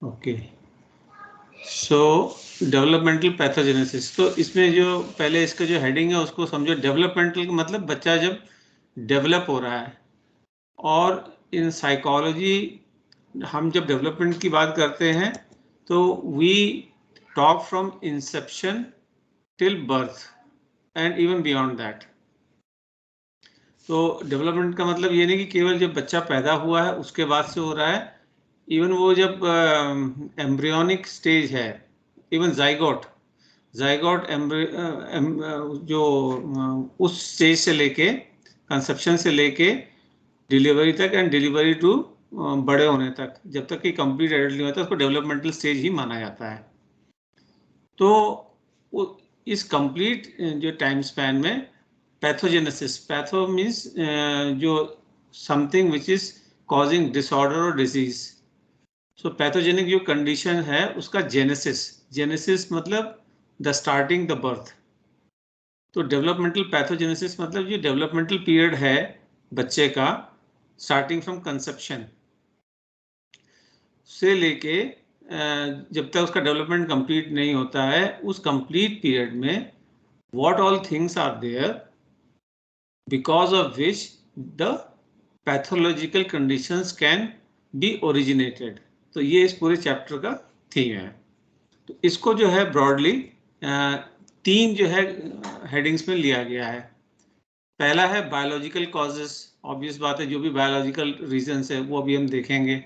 Okay, सो developmental pathogenesis, तो इसमें जो पहले इसका जो हेडिंग है उसको समझो। डेवलपमेंटल मतलब बच्चा जब डेवलप हो रहा है, और इन साइकोलॉजी हम जब डेवलपमेंट की बात करते हैं तो we talk from inception till birth and even beyond that. तो डेवलपमेंट का मतलब ये नहीं कि केवल जब बच्चा पैदा हुआ है उसके बाद से हो रहा है, इवन वो जब एम्ब्रियोनिक स्टेज है, इवन जाइगोट जाइगोट जो उस स्टेज से लेके, कंसेप्शन से लेके डिलीवरी तक, एंड डिलीवरी टू बड़े होने तक, जब तक कि कंप्लीट एडल्ट नहीं होता उसको डेवलपमेंटल स्टेज ही माना जाता है। तो इस कंप्लीट जो टाइम स्पैन में पैथोजेनेसिस, पैथो मीन्स जो something which is causing disorder और डिजीज, सो पैथोजेनिक जो कंडीशन है उसका जेनेसिस, जेनेसिस मतलब द स्टार्टिंग द बर्थ। तो डेवलपमेंटल पैथोजेनेसिस मतलब जो डेवलपमेंटल पीरियड है बच्चे का, स्टार्टिंग फ्रॉम कंसेप्शन से लेके जब तक उसका डेवलपमेंट कंप्लीट नहीं होता है, उस कंप्लीट पीरियड में what all things are there because of which the pathological conditions can be originated। तो ये इस पूरे चैप्टर का थीम है। तो इसको जो है ब्रॉडली तीन जो है हेडिंग्स में लिया गया है। पहला है बायोलॉजिकल कॉजेस, ऑब्वियस बात है जो भी बायोलॉजिकल रीजंस है वो अभी हम देखेंगे।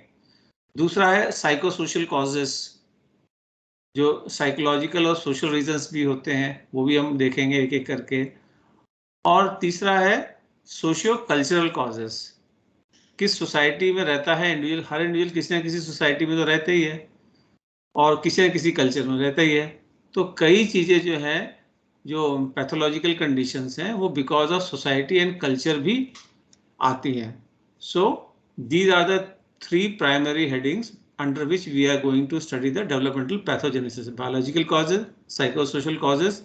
दूसरा है साइकोसोशल कॉजेस, जो साइकोलॉजिकल और सोशल रीजंस भी होते हैं वो भी हम देखेंगे एक एक करके। और तीसरा है सोशियो कल्चरल कॉजेस, किस सोसाइटी में रहता है इंडिविजुअल, हर इंडिविजुअल किसी ना किसी सोसाइटी में तो रहता ही है और किसी न किसी कल्चर में रहता ही है। तो कई चीज़ें जो है, जो पैथोलॉजिकल कंडीशंस हैं वो because of society and culture भी आती हैं। So these are the three primary headings under which we are going to study the developmental pathogenesis: biological causes, psychosocial causes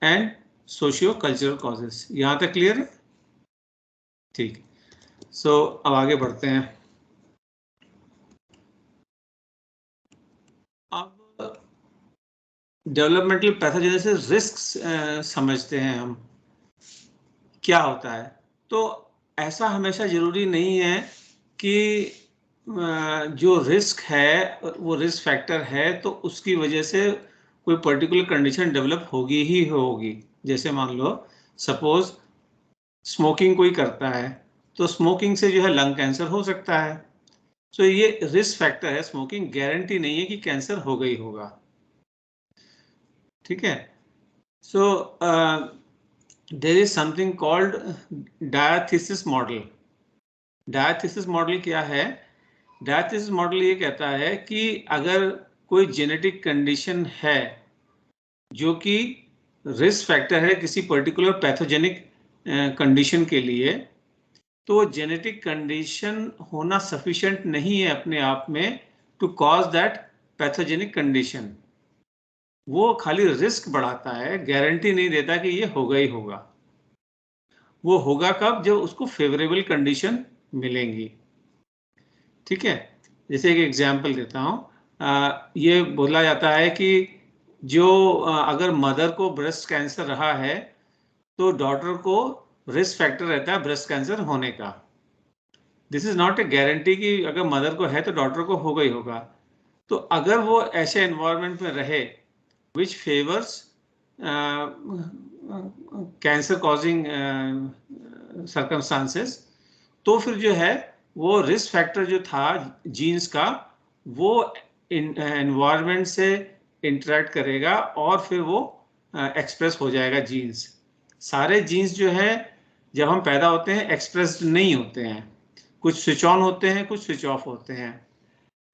and socio-cultural causes। यहाँ तक clear है? ठीक। सो अब आगे बढ़ते हैं। अब डेवलपमेंटल पैथोजेनेसिस रिस्क समझते हैं हम, क्या होता है। तो ऐसा हमेशा जरूरी नहीं है कि जो रिस्क है वो रिस्क फैक्टर है तो उसकी वजह से कोई पर्टिकुलर कंडीशन डेवलप होगी ही होगी। जैसे मान लो सपोज स्मोकिंग कोई करता है तो स्मोकिंग से जो है लंग कैंसर हो सकता है। तो ये रिस्क फैक्टर है, स्मोकिंग गारंटी नहीं है कि कैंसर होगा ही होगा। ठीक है। So there is something called diathesis model. Diathesis model क्या है? डायथीसिस मॉडल ये कहता है कि अगर कोई जेनेटिक कंडीशन है जो कि रिस्क फैक्टर है किसी पर्टिकुलर पैथोजेनिक कंडीशन के लिए, तो जेनेटिक कंडीशन होना सफिशिएंट नहीं है अपने आप में to cause that pathogenic condition. वो खाली रिस्क बढ़ाता है, गारंटी नहीं देता कि ये होगा ही होगा। वो होगा कब? जब उसको फेवरेबल कंडीशन मिलेंगी। ठीक है। जैसे एक एग्जांपल देता हूँ, ये बोला जाता है कि जो अगर मदर को ब्रेस्ट कैंसर रहा है तो डॉटर को रिस्क फैक्टर रहता है ब्रेस्ट कैंसर होने का। This is not a guarantee कि अगर मदर को है तो डॉटर को होगा ही होगा। तो अगर वो ऐसे एनवायरनमेंट में रहे which favours cancer causing circumstances, तो फिर जो है वो रिस्क फैक्टर जो था जीन्स का वो एनवायरनमेंट से इंटरेक्ट करेगा और फिर वो एक्सप्रेस हो जाएगा जीन्स। सारे जीन्स जो है जब हम पैदा होते हैं एक्सप्रेस नहीं होते हैं, कुछ स्विच ऑन होते हैं कुछ स्विच ऑफ होते हैं।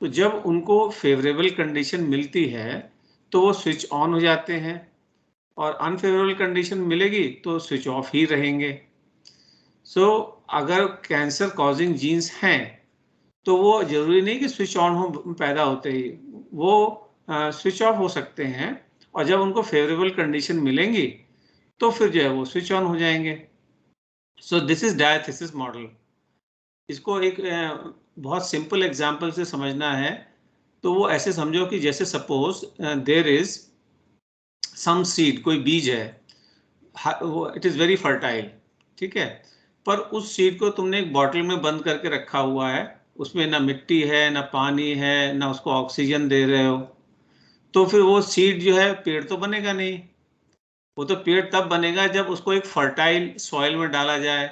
तो जब उनको फेवरेबल कंडीशन मिलती है तो वो स्विच ऑन हो जाते हैं और अनफेवरेबल कंडीशन मिलेगी तो स्विच ऑफ ही रहेंगे। सो अगर कैंसर कॉजिंग जीन्स हैं तो वो जरूरी नहीं कि स्विच ऑन हो पैदा होते ही, वो स्विच ऑफ हो सकते हैं और जब उनको फेवरेबल कंडीशन मिलेंगी तो फिर जो है वो स्विच ऑन हो जाएंगे। So this is diathesis model. इसको एक बहुत सिंपल एग्जांपल से समझना है। तो वो ऐसे समझो कि जैसे suppose there is some seed, कोई बीज है, इट इज वेरी फर्टाइल, ठीक है, पर उस सीड को तुमने एक बॉटल में बंद करके रखा हुआ है, उसमें ना मिट्टी है ना पानी है ना उसको ऑक्सीजन दे रहे हो, तो फिर वो सीड जो है पेड़ तो बनेगा नहीं। वो तो पेड़ तब बनेगा जब उसको एक फर्टाइल सॉइल में डाला जाए,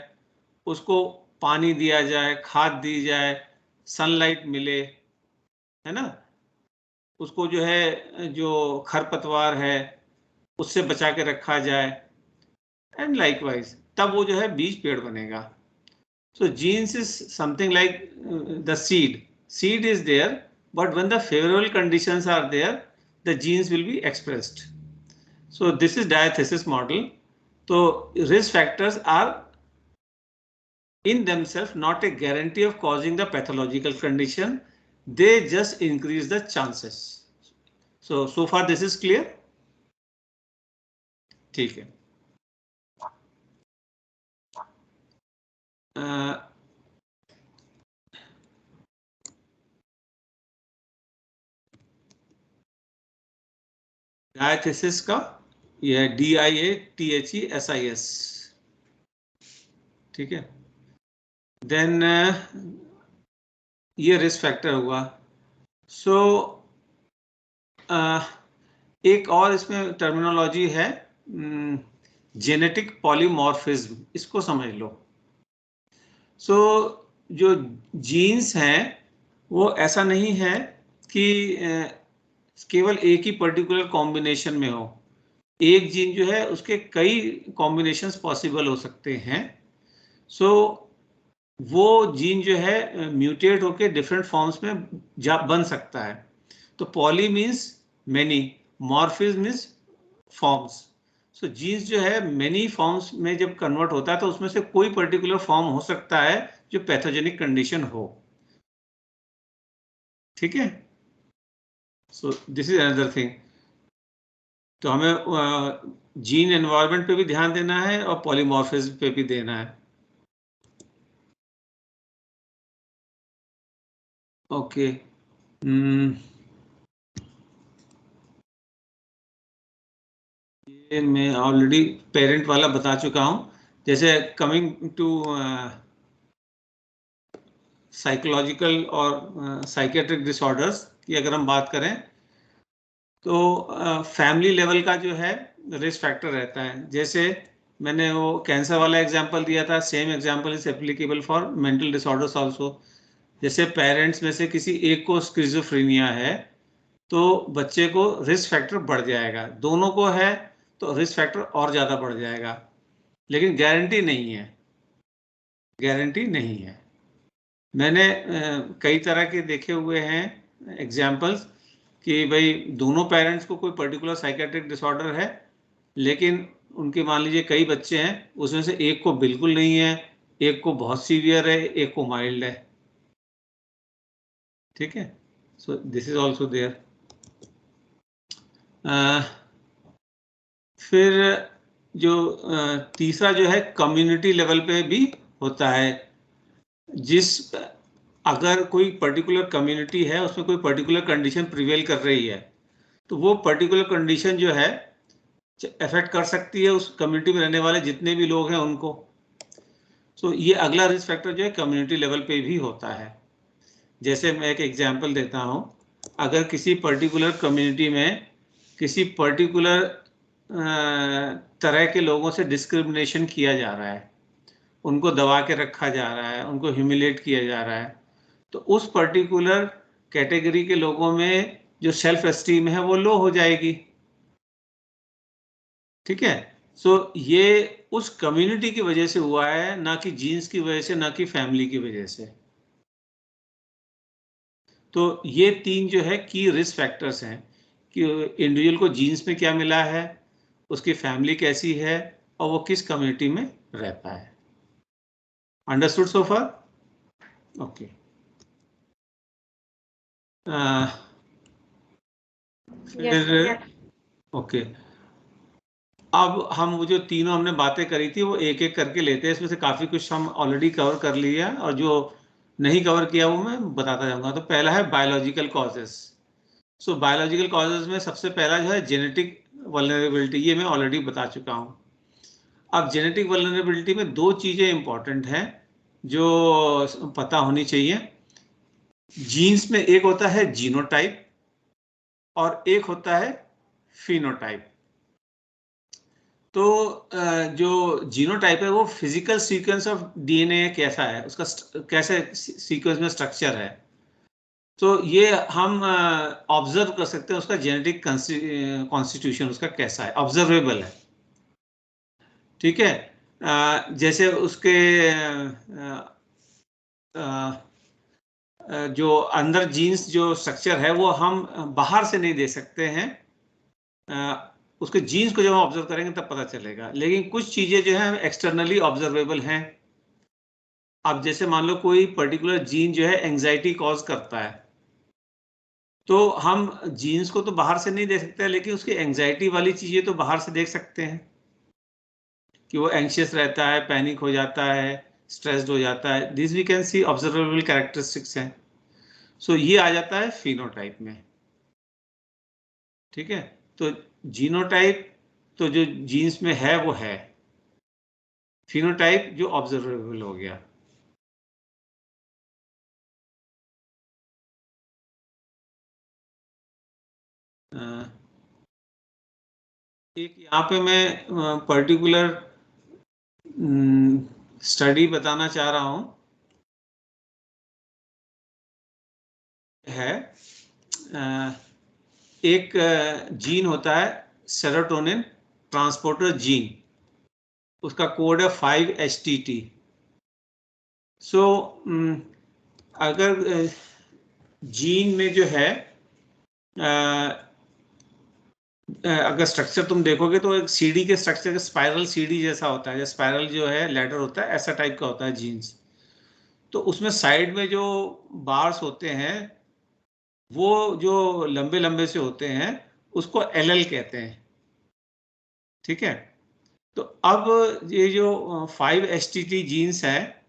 उसको पानी दिया जाए, खाद दी जाए, सनलाइट मिले, है ना, उसको जो है जो खरपतवार है उससे बचा के रखा जाए, एंड लाइकवाइज तब वो जो है बीज पेड़ बनेगा। So genes is something like the seed is there, but when the favourable conditions are there the genes will be expressed. So this is diathesis model. तो risk factors are in themselves not a guarantee of causing the pathological condition, they just increase the chances. So far this is clear? ठीक है। Diathesis का यह DIATHESIS, ठीक है। Then ये risk factor हुआ। सो एक और इसमें टर्मिनोलॉजी है जेनेटिक पॉलीमॉर्फिज्म, इसको समझ लो। सो जो जीन्स हैं वो ऐसा नहीं है कि केवल एक ही पर्टिकुलर कॉम्बिनेशन में हो, एक जीन जो है उसके कई कॉम्बिनेशंस पॉसिबल हो सकते हैं। सो वो जीन जो है म्यूटेट होके डिफरेंट फॉर्म्स में बन सकता है। तो poly means many, morphism means forms. So genes जो है मेनी फॉर्म्स में जब कन्वर्ट होता है तो उसमें से कोई पर्टिकुलर फॉर्म हो सकता है जो पैथोजेनिक कंडीशन हो, ठीक है। So this is another thing. तो हमें जीन एनवायरनमेंट पे भी ध्यान देना है और पॉलीमॉर्फिज्म पे भी देना है। ओके, ये मैं ऑलरेडी पेरेंट वाला बता चुका हूं। जैसे कमिंग टू साइकोलॉजिकल और साइकेट्रिक डिसऑर्डर्स की अगर हम बात करें तो फैमिली लेवल का जो है रिस्क फैक्टर रहता है। जैसे मैंने वो कैंसर वाला एग्जांपल दिया था, same example is applicable for mental disorders also. जैसे पेरेंट्स में से किसी एक को स्किज़ोफ्रेनिया है तो बच्चे को रिस्क फैक्टर बढ़ जाएगा, दोनों को है तो रिस्क फैक्टर और ज़्यादा बढ़ जाएगा, लेकिन गारंटी नहीं है, गारंटी नहीं है। मैंने कई तरह के देखे हुए हैं एग्जाम्पल्स कि भाई दोनों पेरेंट्स को कोई पर्टिकुलर साइकेट्रिक डिसऑर्डर है, लेकिन उनके मान लीजिए कई बच्चे हैं, उसमें से एक को बिल्कुल नहीं है, एक को बहुत सीवियर है, एक को माइल्ड है, ठीक है। So this is also there. फिर जो तीसरा जो है कम्युनिटी लेवल पे भी होता है। जिस अगर कोई पर्टिकुलर कम्युनिटी है उसमें कोई पर्टिकुलर कंडीशन प्रिवेल कर रही है तो वो पर्टिकुलर कंडीशन जो है अफेक्ट कर सकती है उस कम्युनिटी में रहने वाले जितने भी लोग हैं उनको। तो ये अगला रिस्क फैक्टर जो है कम्युनिटी लेवल पे भी होता है। जैसे मैं एक एग्जांपल देता हूँ, अगर किसी पर्टिकुलर कम्युनिटी में किसी पर्टिकुलर तरह के लोगों से डिस्क्रिमिनेशन किया जा रहा है, उनको दबा के रखा जा रहा है, उनको ह्यूमिलेट किया जा रहा है, तो उस पर्टिकुलर कैटेगरी के लोगों में जो सेल्फ एस्टीम है वो लो हो जाएगी, ठीक है। सो ये उस कम्युनिटी की वजह से हुआ है, ना कि जीन्स की वजह से, ना कि फैमिली की वजह से। तो ये तीन जो है की रिस्क फैक्टर्स हैं कि इंडिविजुअल को जीन्स में क्या मिला है, उसकी फैमिली कैसी है और वो किस कम्युनिटी में रहता है। अंडरस्टूड सो फार? ओके। फिर ओके, अब हम वो जो तीनों हमने बातें करी थी वो एक एक करके लेते हैं। इसमें से काफी कुछ हम ऑलरेडी कवर कर लिया और जो नहीं कवर किया वो मैं बताता जाऊंगा। तो पहला है biological causes. So biological causes में सबसे पहला जो है जेनेटिक वल्नरेबिलिटी, ये मैं ऑलरेडी बता चुका हूँ। अब जेनेटिक वल्नरेबिलिटी में दो चीजें इंपॉर्टेंट हैं जो पता होनी चाहिए। जीन्स में एक होता है जीनोटाइप और एक होता है फिनोटाइप। तो जो जीनोटाइप है वो फिजिकल सीक्वेंस ऑफ डीएनए कैसा है, उसका कैसे सीक्वेंस में स्ट्रक्चर है, तो ये हम ऑब्जर्व कर सकते हैं। उसका जेनेटिक कॉन्स्टिट्यूशन उसका कैसा है, ऑब्जर्वेबल है। ठीक है, जैसे उसके जो अंदर जीन्स जो स्ट्रक्चर है वो हम बाहर से नहीं देख सकते हैं, उसके जीन्स को जब हम ऑब्जर्व करेंगे तब पता चलेगा। लेकिन कुछ चीजें जो है एक्सटर्नली ऑब्जर्वेबल हैं। अब जैसे मान लो कोई पर्टिकुलर जीन जो है एंजाइटी कॉज करता है, तो हम जीन्स को तो बाहर से नहीं देख सकते, लेकिन उसकी एंजाइटी वाली चीजें तो बाहर से देख सकते हैं कि वो एंशियस रहता है, पैनिक हो जाता है, स्ट्रेस्ड हो जाता है। This we can see observable characteristics हैं। सो ये आ जाता है फिनोटाइप में। ठीक है, तो जीनोटाइप तो जो जीन्स में है वो है, फिनोटाइप जो ऑब्जर्वेबल हो गया। एक यहाँ पे मैं पर्टिकुलर स्टडी बताना चाह रहा हूँ, है एक जीन होता है सेरोटोनिन ट्रांसपोर्टर जीन, उसका कोड है 5-HTT। सो अगर जीन में जो है अगर स्ट्रक्चर तुम देखोगे तो एक सीडी के स्ट्रक्चर स्पाइरल सीडी जैसा होता है, स्पाइरल जो है लेडर होता है, ऐसा टाइप का होता है जीन्स। तो उसमें साइड में जो बार्स होते हैं वो जो लंबे लंबे से होते हैं उसको एलएल कहते हैं। ठीक है, तो अब ये जो 5-HTT जीन्स है,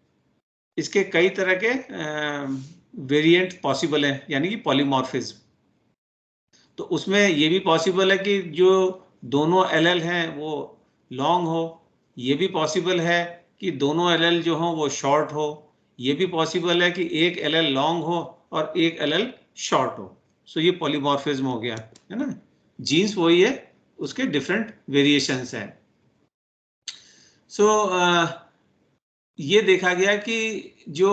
इसके कई तरह के वेरिएंट पॉसिबल हैं, यानी कि पॉलीमॉर्फिज्म। तो उसमें ये भी पॉसिबल है कि जो दोनों एलएल हैं वो लॉन्ग हो, ये भी पॉसिबल है कि दोनों एलएल जो हो वो शॉर्ट हो, ये भी पॉसिबल है कि एक एलएल लॉन्ग हो और एक एलएल शॉर्ट हो। सो ये पॉलीमॉर्फिज्म हो गया, है ना। जीन्स वही है, उसके डिफरेंट वेरिएशंस हैं। सो ये देखा गया कि जो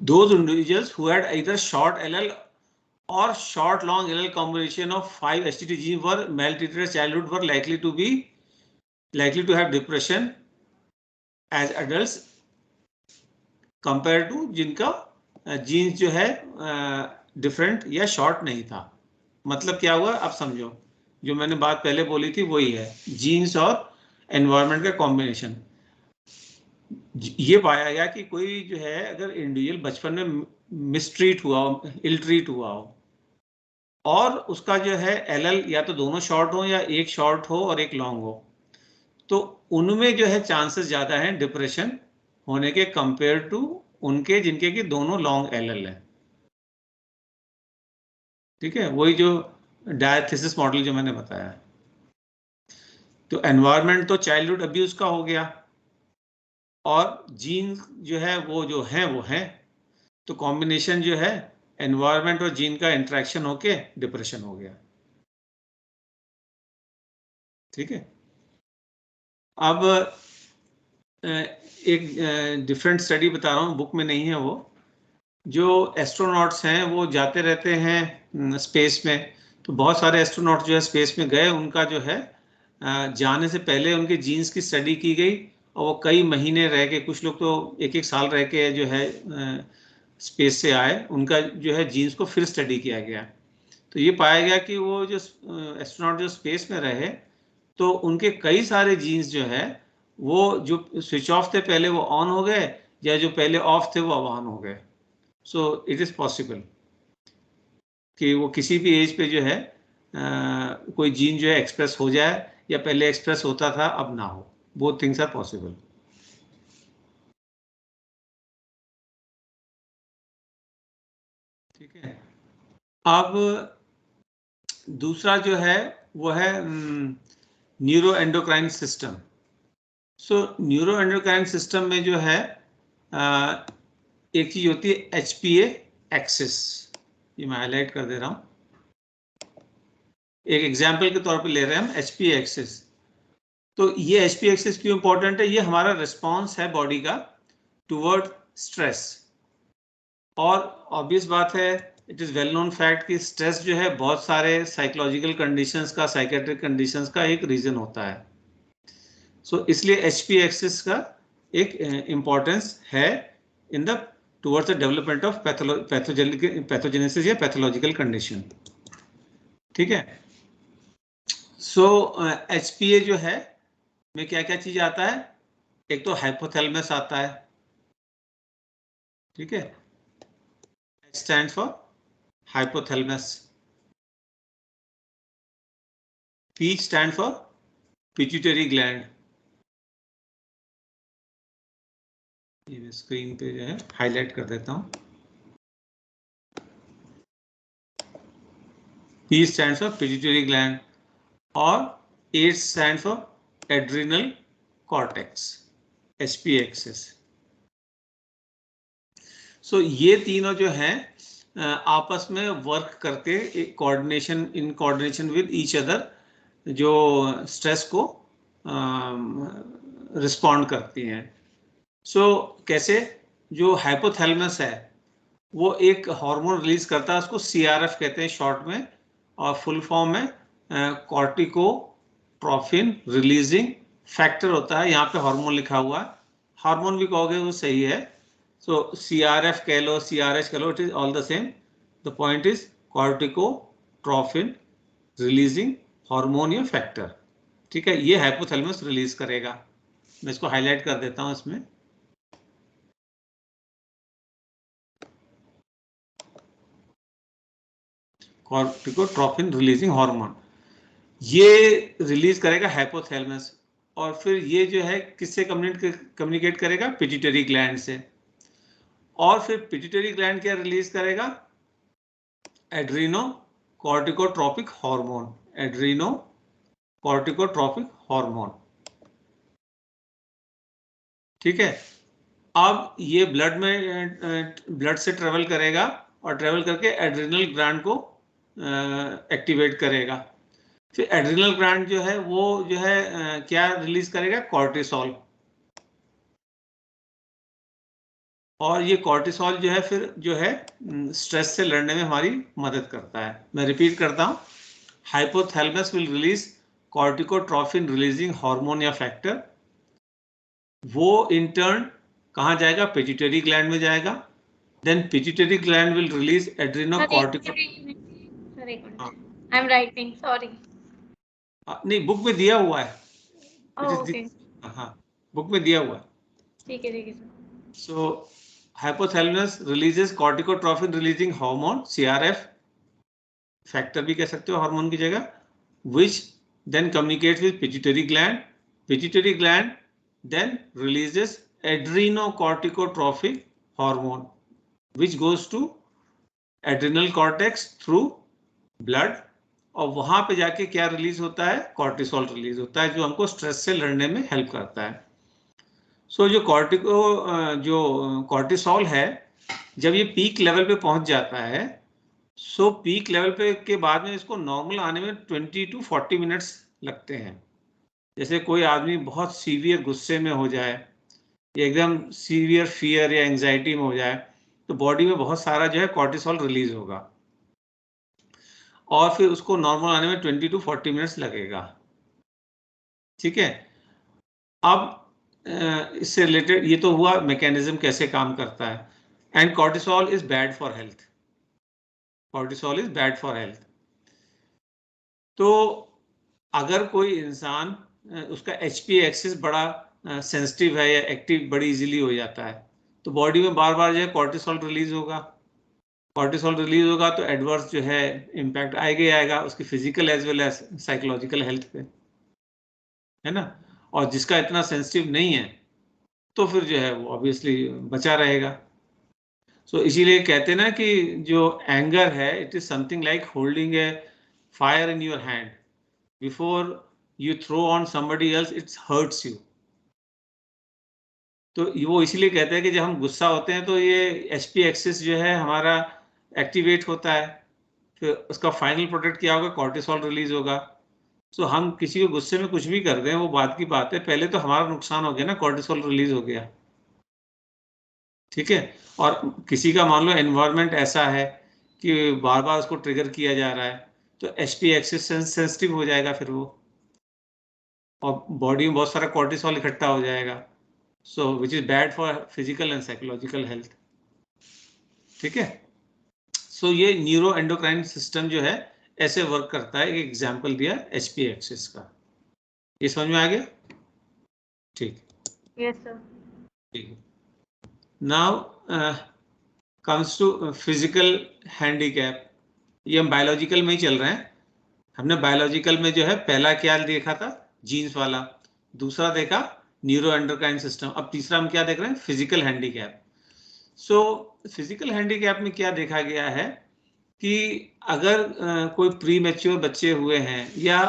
those individuals who had either short LL or short long LL combination of 5-HTT genes were maltreated as childhood were likely to have depression as adults compared to जिनका jeans जो है different या short नहीं था। मतलब क्या हुआ, अब समझो, जो मैंने बात पहले बोली थी वही है, जीन्स और एनवायरनमेंट का कॉम्बिनेशन। ये पाया गया कि कोई जो है अगर इंडिविजुअल बचपन में मिसट्रीट हुआ हो, इल ट्रीट हुआ हो, और उसका जो है एलएल या तो दोनों शॉर्ट हो या एक शॉर्ट हो और एक लॉन्ग हो, तो उनमें जो है चांसेस ज्यादा हैं डिप्रेशन होने के कंपेयर टू उनके जिनके की दोनों लॉन्ग एलएल है। ठीक है, वही जो डायथेसिस मॉडल जो मैंने बताया। तो एनवायरनमेंट तो चाइल्डहुड अब्यूज का हो गया, और जीन जो है वो है, तो कॉम्बिनेशन जो है एनवायरनमेंट और जीन का इंटरेक्शन होके डिप्रेशन हो गया। ठीक है, अब एक डिफरेंट स्टडी बता रहा हूँ, बुक में नहीं है वो। जो एस्ट्रोनॉट्स हैं वो जाते रहते हैं स्पेस में, तो बहुत सारे एस्ट्रोनॉट जो है स्पेस में गए, उनका जो है जाने से पहले उनके जीन्स की स्टडी की गई, और वो कई महीने रह के, कुछ लोग तो एक एक साल रह के जो है स्पेस से आए, उनका जो है जीन्स को फिर स्टडी किया गया। तो ये पाया गया कि वो जो एस्ट्रोनॉट जो स्पेस में रहे, तो उनके कई सारे जीन्स जो है वो जो स्विच ऑफ थे पहले वो ऑन हो गए, या जो पहले ऑफ थे वो अब ऑन हो गए। सो इट इज पॉसिबल कि वो किसी भी एज पे जो है कोई जीन जो है एक्सप्रेस हो जाए, या पहले एक्सप्रेस होता था अब ना हो। Both things are possible. ठीक है। अब दूसरा जो है वो है neuro endocrine system. So neuro endocrine system में जो है एक चीज होती है HPA एक्सिस। ये मैं हाईलाइट कर दे रहा हूं, एक एग्जाम्पल के तौर पे ले रहे हैं हम HPA एक्सिस। तो ये HPA एक्सिस क्यों इंपॉर्टेंट है? ये हमारा रिस्पॉन्स है बॉडी का टुवर्ड स्ट्रेस। और ऑब्वियस बात है, it is well known fact कि स्ट्रेस जो है बहुत सारे साइकोलॉजिकल कंडीशंस का, साइकेट्रिक कंडीशंस का एक रीजन होता है। सो इसलिए HPA एक्सिस का एक इंपॉर्टेंस है in the towards the development of pathogenesis या पैथोलॉजिकल कंडीशन। ठीक है। सो HPA जो है में क्या क्या चीज आता है? एक तो हाइपोथैलेमस आता है। ठीक है, H stand for hypothalamus, P stand for pituitary gland. ये मैं स्क्रीन पे जो है हाईलाइट कर देता हूं। P stand for pituitary gland और A stand for adrenal cortex, HPA axis. So ये तीनों जो हैं आपस में वर्क करके coordination, in coordination with each other, जो स्ट्रेस को रिस्पॉन्ड करती हैं। सो कैसे? जो हाइपोथैलेमस है वो एक हार्मोन रिलीज करता है, उसको CRF कहते हैं शॉर्ट में, और फुल फॉर्म में कॉर्टिकोट्रॉफिन रिलीजिंग फैक्टर होता है। यहाँ पे हार्मोन लिखा हुआ है, हार्मोन भी कहोगे वो सही है। सो CRF कह लो, CRH कह लो, it is all the same. The point is corticotrophin releasing hormone या फैक्टर। ठीक है, ये हाइपोथैलेमस रिलीज करेगा। मैं इसको हाईलाइट कर देता हूं इसमें। कॉर्टिकोट्रॉफिन रिलीजिंग हार्मोन ये रिलीज करेगा हाइपोथैलेमस, और फिर ये जो है किससे कम्युनिकेट करेगा? पिट्यूटरी ग्लैंड से। और फिर पिट्यूटरी ग्लैंड क्या रिलीज करेगा? Adreno corticotropic hormone, Adreno corticotropic hormone. ठीक है। अब ये ब्लड में, ब्लड से ट्रेवल करेगा और ट्रेवल करके एड्रिनल ग्लैंड को एक्टिवेट करेगा। फिर एड्रिनल ग्लैंड जो है वो जो है क्या रिलीज करेगा? कॉर्टिसोल। और ये कॉर्टिसोल जो है फिर जो है स्ट्रेस से लड़ने में हमारी मदद करता है। मैं रिपीट करता हूं, hypothalamus will release corticotrophin releasing hormone या फैक्टर। वो इन टर्न कहां जाएगा? पिट्यूटरी ग्लैंड में जाएगा। Then pituitary gland will release adrenocortico. I am writing, sorry. नहीं, बुक में दिया हुआ है। ओके, हाँ, बुक में दिया हुआ है। ठीक है sir. So hypothalamus releases corticotrophin releasing hormone, CRF, factor भी कह सकते हो हार्मोन की जगह, which then communicates with pituitary gland. Pituitary gland then releases adrenocorticotrophic hormone, which goes to adrenal cortex through blood, और वहां पे जाके क्या रिलीज होता है? कॉर्टिसोल रिलीज होता है, जो हमको स्ट्रेस से लड़ने में हेल्प करता है। सो जो कॉर्टिसोल है, जब ये पीक लेवल पे पहुंच जाता है, सो पीक लेवल पे के बाद में इसको नॉर्मल आने में 20 to 40 मिनट्स लगते हैं। जैसे कोई आदमी बहुत सीवियर गुस्से में हो जाए, एकदम सीवियर फियर या एंजाइटी में हो जाए, तो बॉडी में बहुत सारा जो है कॉर्टिसोल रिलीज होगा, और फिर उसको नॉर्मल आने में 20 to 40 मिनट्स लगेगा। ठीक है। अब इससे रिलेटेड ये तो हुआ मैकेनिज्म कैसे काम करता है। And cortisol is bad for health, cortisol is bad for health. तो अगर कोई इंसान उसका HPA एक्सिस बड़ा सेंसिटिव है या एक्टिव बड़ी इजीली हो जाता है, तो बॉडी में बार बार जो है कॉर्टिसोल रिलीज होगा। कॉर्टिसोल रिलीज होगा तो एडवर्स जो है इम्पैक्ट आएगा ही आएगा उसकी physical as well as psychological health पे, है ना। और जिसका इतना सेंसिटिव नहीं है तो फिर जो है वो ऑब्वियसली बचा रहेगा। सो इसीलिए कहते हैं ना कि जो एंगर है it is something like holding a fire in your hand, before you throw on somebody else it's hurts you. तो वो इसीलिए कहते हैं कि जब हम गुस्सा होते हैं तो ये एचपी एक्सिस जो है हमारा एक्टिवेट होता है, फिर उसका फाइनल प्रोडक्ट क्या होगा, कॉर्टिसोल रिलीज होगा। सो हम किसी को गुस्से में कुछ भी कर दें वो बात की बात है, पहले तो हमारा नुकसान हो गया ना, कॉर्टिसोल रिलीज हो गया, ठीक है। और किसी का मान लो एनवायरनमेंट ऐसा है कि बार बार उसको ट्रिगर किया जा रहा है तो एचपी एक्सिस सेंसिटिव हो जाएगा फिर वो, और बॉडी में बहुत सारा कॉर्टिसोल इकट्ठा हो जाएगा, so which is bad for physical and psychological health, ठीक है। सो ये न्यूरो एंडोक्राइन सिस्टम जो है ऐसे वर्क करता है, एक एग्जांपल दिया एचपी एक्सिस का, ये समझ में आ गया? ठीक, Yes, sir. ठीक है। Now comes to physical handicap, ये हम बायोलॉजिकल में ही चल रहे हैं। हमने बायोलॉजिकल में जो है पहला क्या देखा था, जीन्स वाला, दूसरा देखा न्यूरो एंडोक्राइन सिस्टम, अब तीसरा हम क्या देख रहे हैं, physical handicap. So physical handicap में क्या देखा गया है कि अगर कोई प्री मैच्योर बच्चे हुए हैं या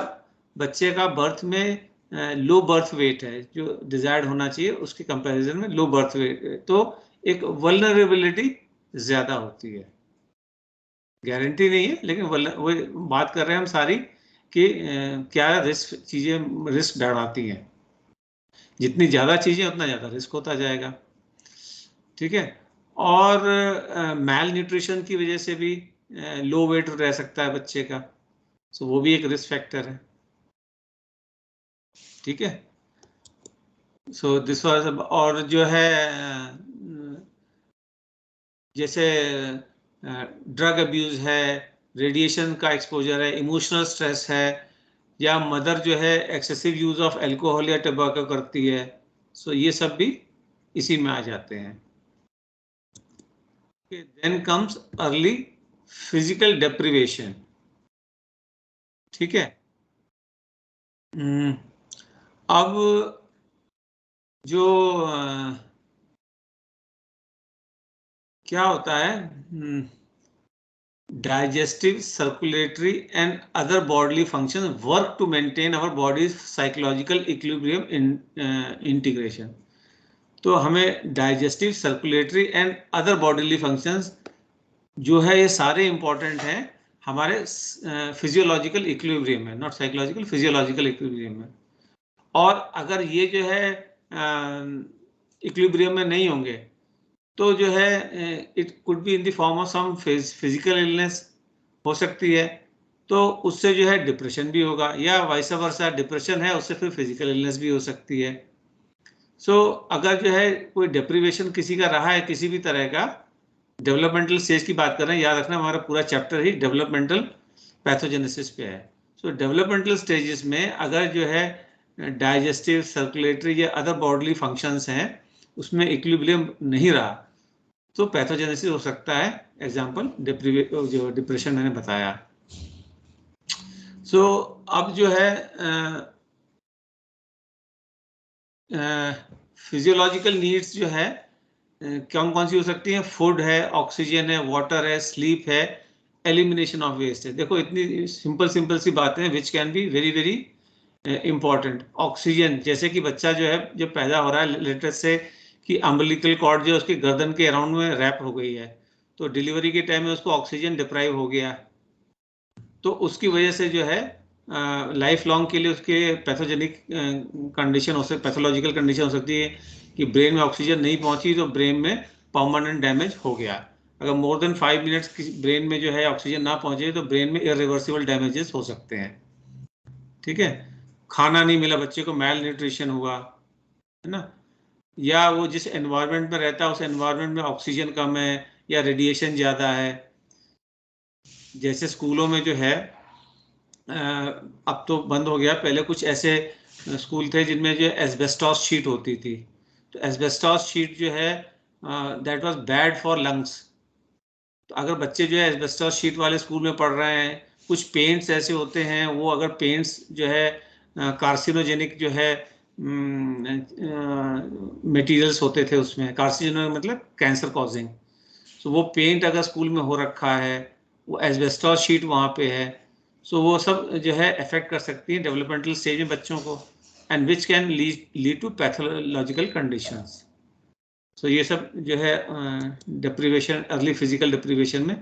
बच्चे का बर्थ में लो बर्थ वेट है, जो डिजायर्ड होना चाहिए उसके कंपैरिजन में लो बर्थ वेट है, तो एक वल्नरेबिलिटी ज्यादा होती है। गारंटी नहीं है लेकिन वो बात कर रहे हैं हम सारी कि क्या रिस्क चीजें रिस्क बढ़ाती हैं, जितनी ज्यादा चीजें उतना ज्यादा रिस्क होता जाएगा, ठीक है। और मैल न्यूट्रिशन की वजह से भी लो वेट रह सकता है बच्चे का, सो वो भी एक रिस्क फैक्टर है, ठीक है। सो दिस वाज, और जो है जैसे ड्रग अब्यूज है, रेडिएशन का एक्सपोजर है, इमोशनल स्ट्रेस है, या मदर जो है एक्सेसिव यूज ऑफ अल्कोहल या टबैको करती है, सो ये सब भी इसी में आ जाते हैं। Then comes early physical deprivation, ठीक है। अब जो क्या होता है, digestive, circulatory and other bodily functions work to maintain our body's psychological equilibrium in integration. तो हमें digestive, circulatory and other bodily functions जो है ये सारे इंपॉर्टेंट हैं हमारे फिजियोलॉजिकल इक्विलिब्रियम में, नॉट साइकोलॉजिकल, फिजियोलॉजिकल इक्विलिब्रियम में। और अगर ये जो है इक्विलिब्रियम में नहीं होंगे तो जो है it could be in the form of some physical illness हो सकती है, तो उससे जो है डिप्रेशन भी होगा, या वाइस वर्सा, डिप्रेशन है उससे फिर फिजिकल इलनेस भी हो सकती है। सो अगर जो है कोई डिप्रीवेशन किसी का रहा है किसी भी तरह का, डेवलपमेंटल स्टेज की बात कर रहे हैं, याद रखना हमारा पूरा चैप्टर ही डेवलपमेंटल पैथोजेनेसिस पे है। सो डेवलपमेंटल स्टेजेस में अगर जो है डाइजेस्टिव, सर्कुलेटरी या अदर बॉडीली फंक्शंस हैं उसमें इक्विलिब्रियम नहीं रहा तो पैथोजेनेसिस हो सकता है, एग्जांपल जो डिप्रेशन मैंने बताया। सो अब जो है फिजियोलॉजिकल नीड्स जो है कौन कौन सी हो सकती हैं, फूड है, ऑक्सीजन है, वाटर है, स्लीप है, एलिमिनेशन ऑफ वेस्ट है। देखो इतनी सिंपल सिंपल सी बातें हैं which can be very very important. Oxygen, जैसे कि बच्चा जो है जब पैदा हो रहा है, लेटेस्ट से कि अम्बिलिकल कॉर्ड जो उसके गर्दन के अराउंड में रैप हो गई है, तो डिलीवरी के टाइम में उसको ऑक्सीजन डिप्राइव हो गया, तो उसकी वजह से जो है लाइफ लॉन्ग के लिए उसके पैथोजेनिक कंडीशन हो सकती, पैथोलॉजिकल कंडीशन हो सकती है कि ब्रेन में ऑक्सीजन नहीं पहुंची तो ब्रेन में परमानेंट डैमेज हो गया। अगर मोर देन 5 मिनट्स किसी ब्रेन में जो है ऑक्सीजन ना पहुंचे तो ब्रेन में इरिवर्सिबल डैमेजेस हो सकते हैं, ठीक है। खाना नहीं मिला बच्चे को, मैल न्यूट्रिशन हुआ, है ना, या वो जिस एनवायरनमेंट में रहता है उस एनवायरनमेंट में ऑक्सीजन कम है या रेडिएशन ज़्यादा है। जैसे स्कूलों में जो है अब तो बंद हो गया, पहले कुछ ऐसे स्कूल थे जिनमें जो एस्बेस्टॉस शीट होती थी, तो एस्बेस्टॉस शीट जो है that was bad for lungs. तो अगर बच्चे जो है एस्बेस्टॉस शीट वाले स्कूल में पढ़ रहे हैं, कुछ पेंट्स ऐसे होते हैं वो अगर पेंट्स जो है कार्सिनोजेनिक जो है मटेरियल्स होते थे उसमें, कार्सिनोजेनिक मतलब कैंसर कॉजिंग, सो वो पेंट अगर स्कूल में हो रखा है, वो एस्बेस्टॉस शीट वहाँ पे है, सो वो सब जो है अफेक्ट कर सकती है डेवलपमेंटल स्टेज में बच्चों को, and which can lead to pathological conditions. So ये सब जो है डिप्रीवेशन, अर्ली फिजिकल डिप्रीवेशन में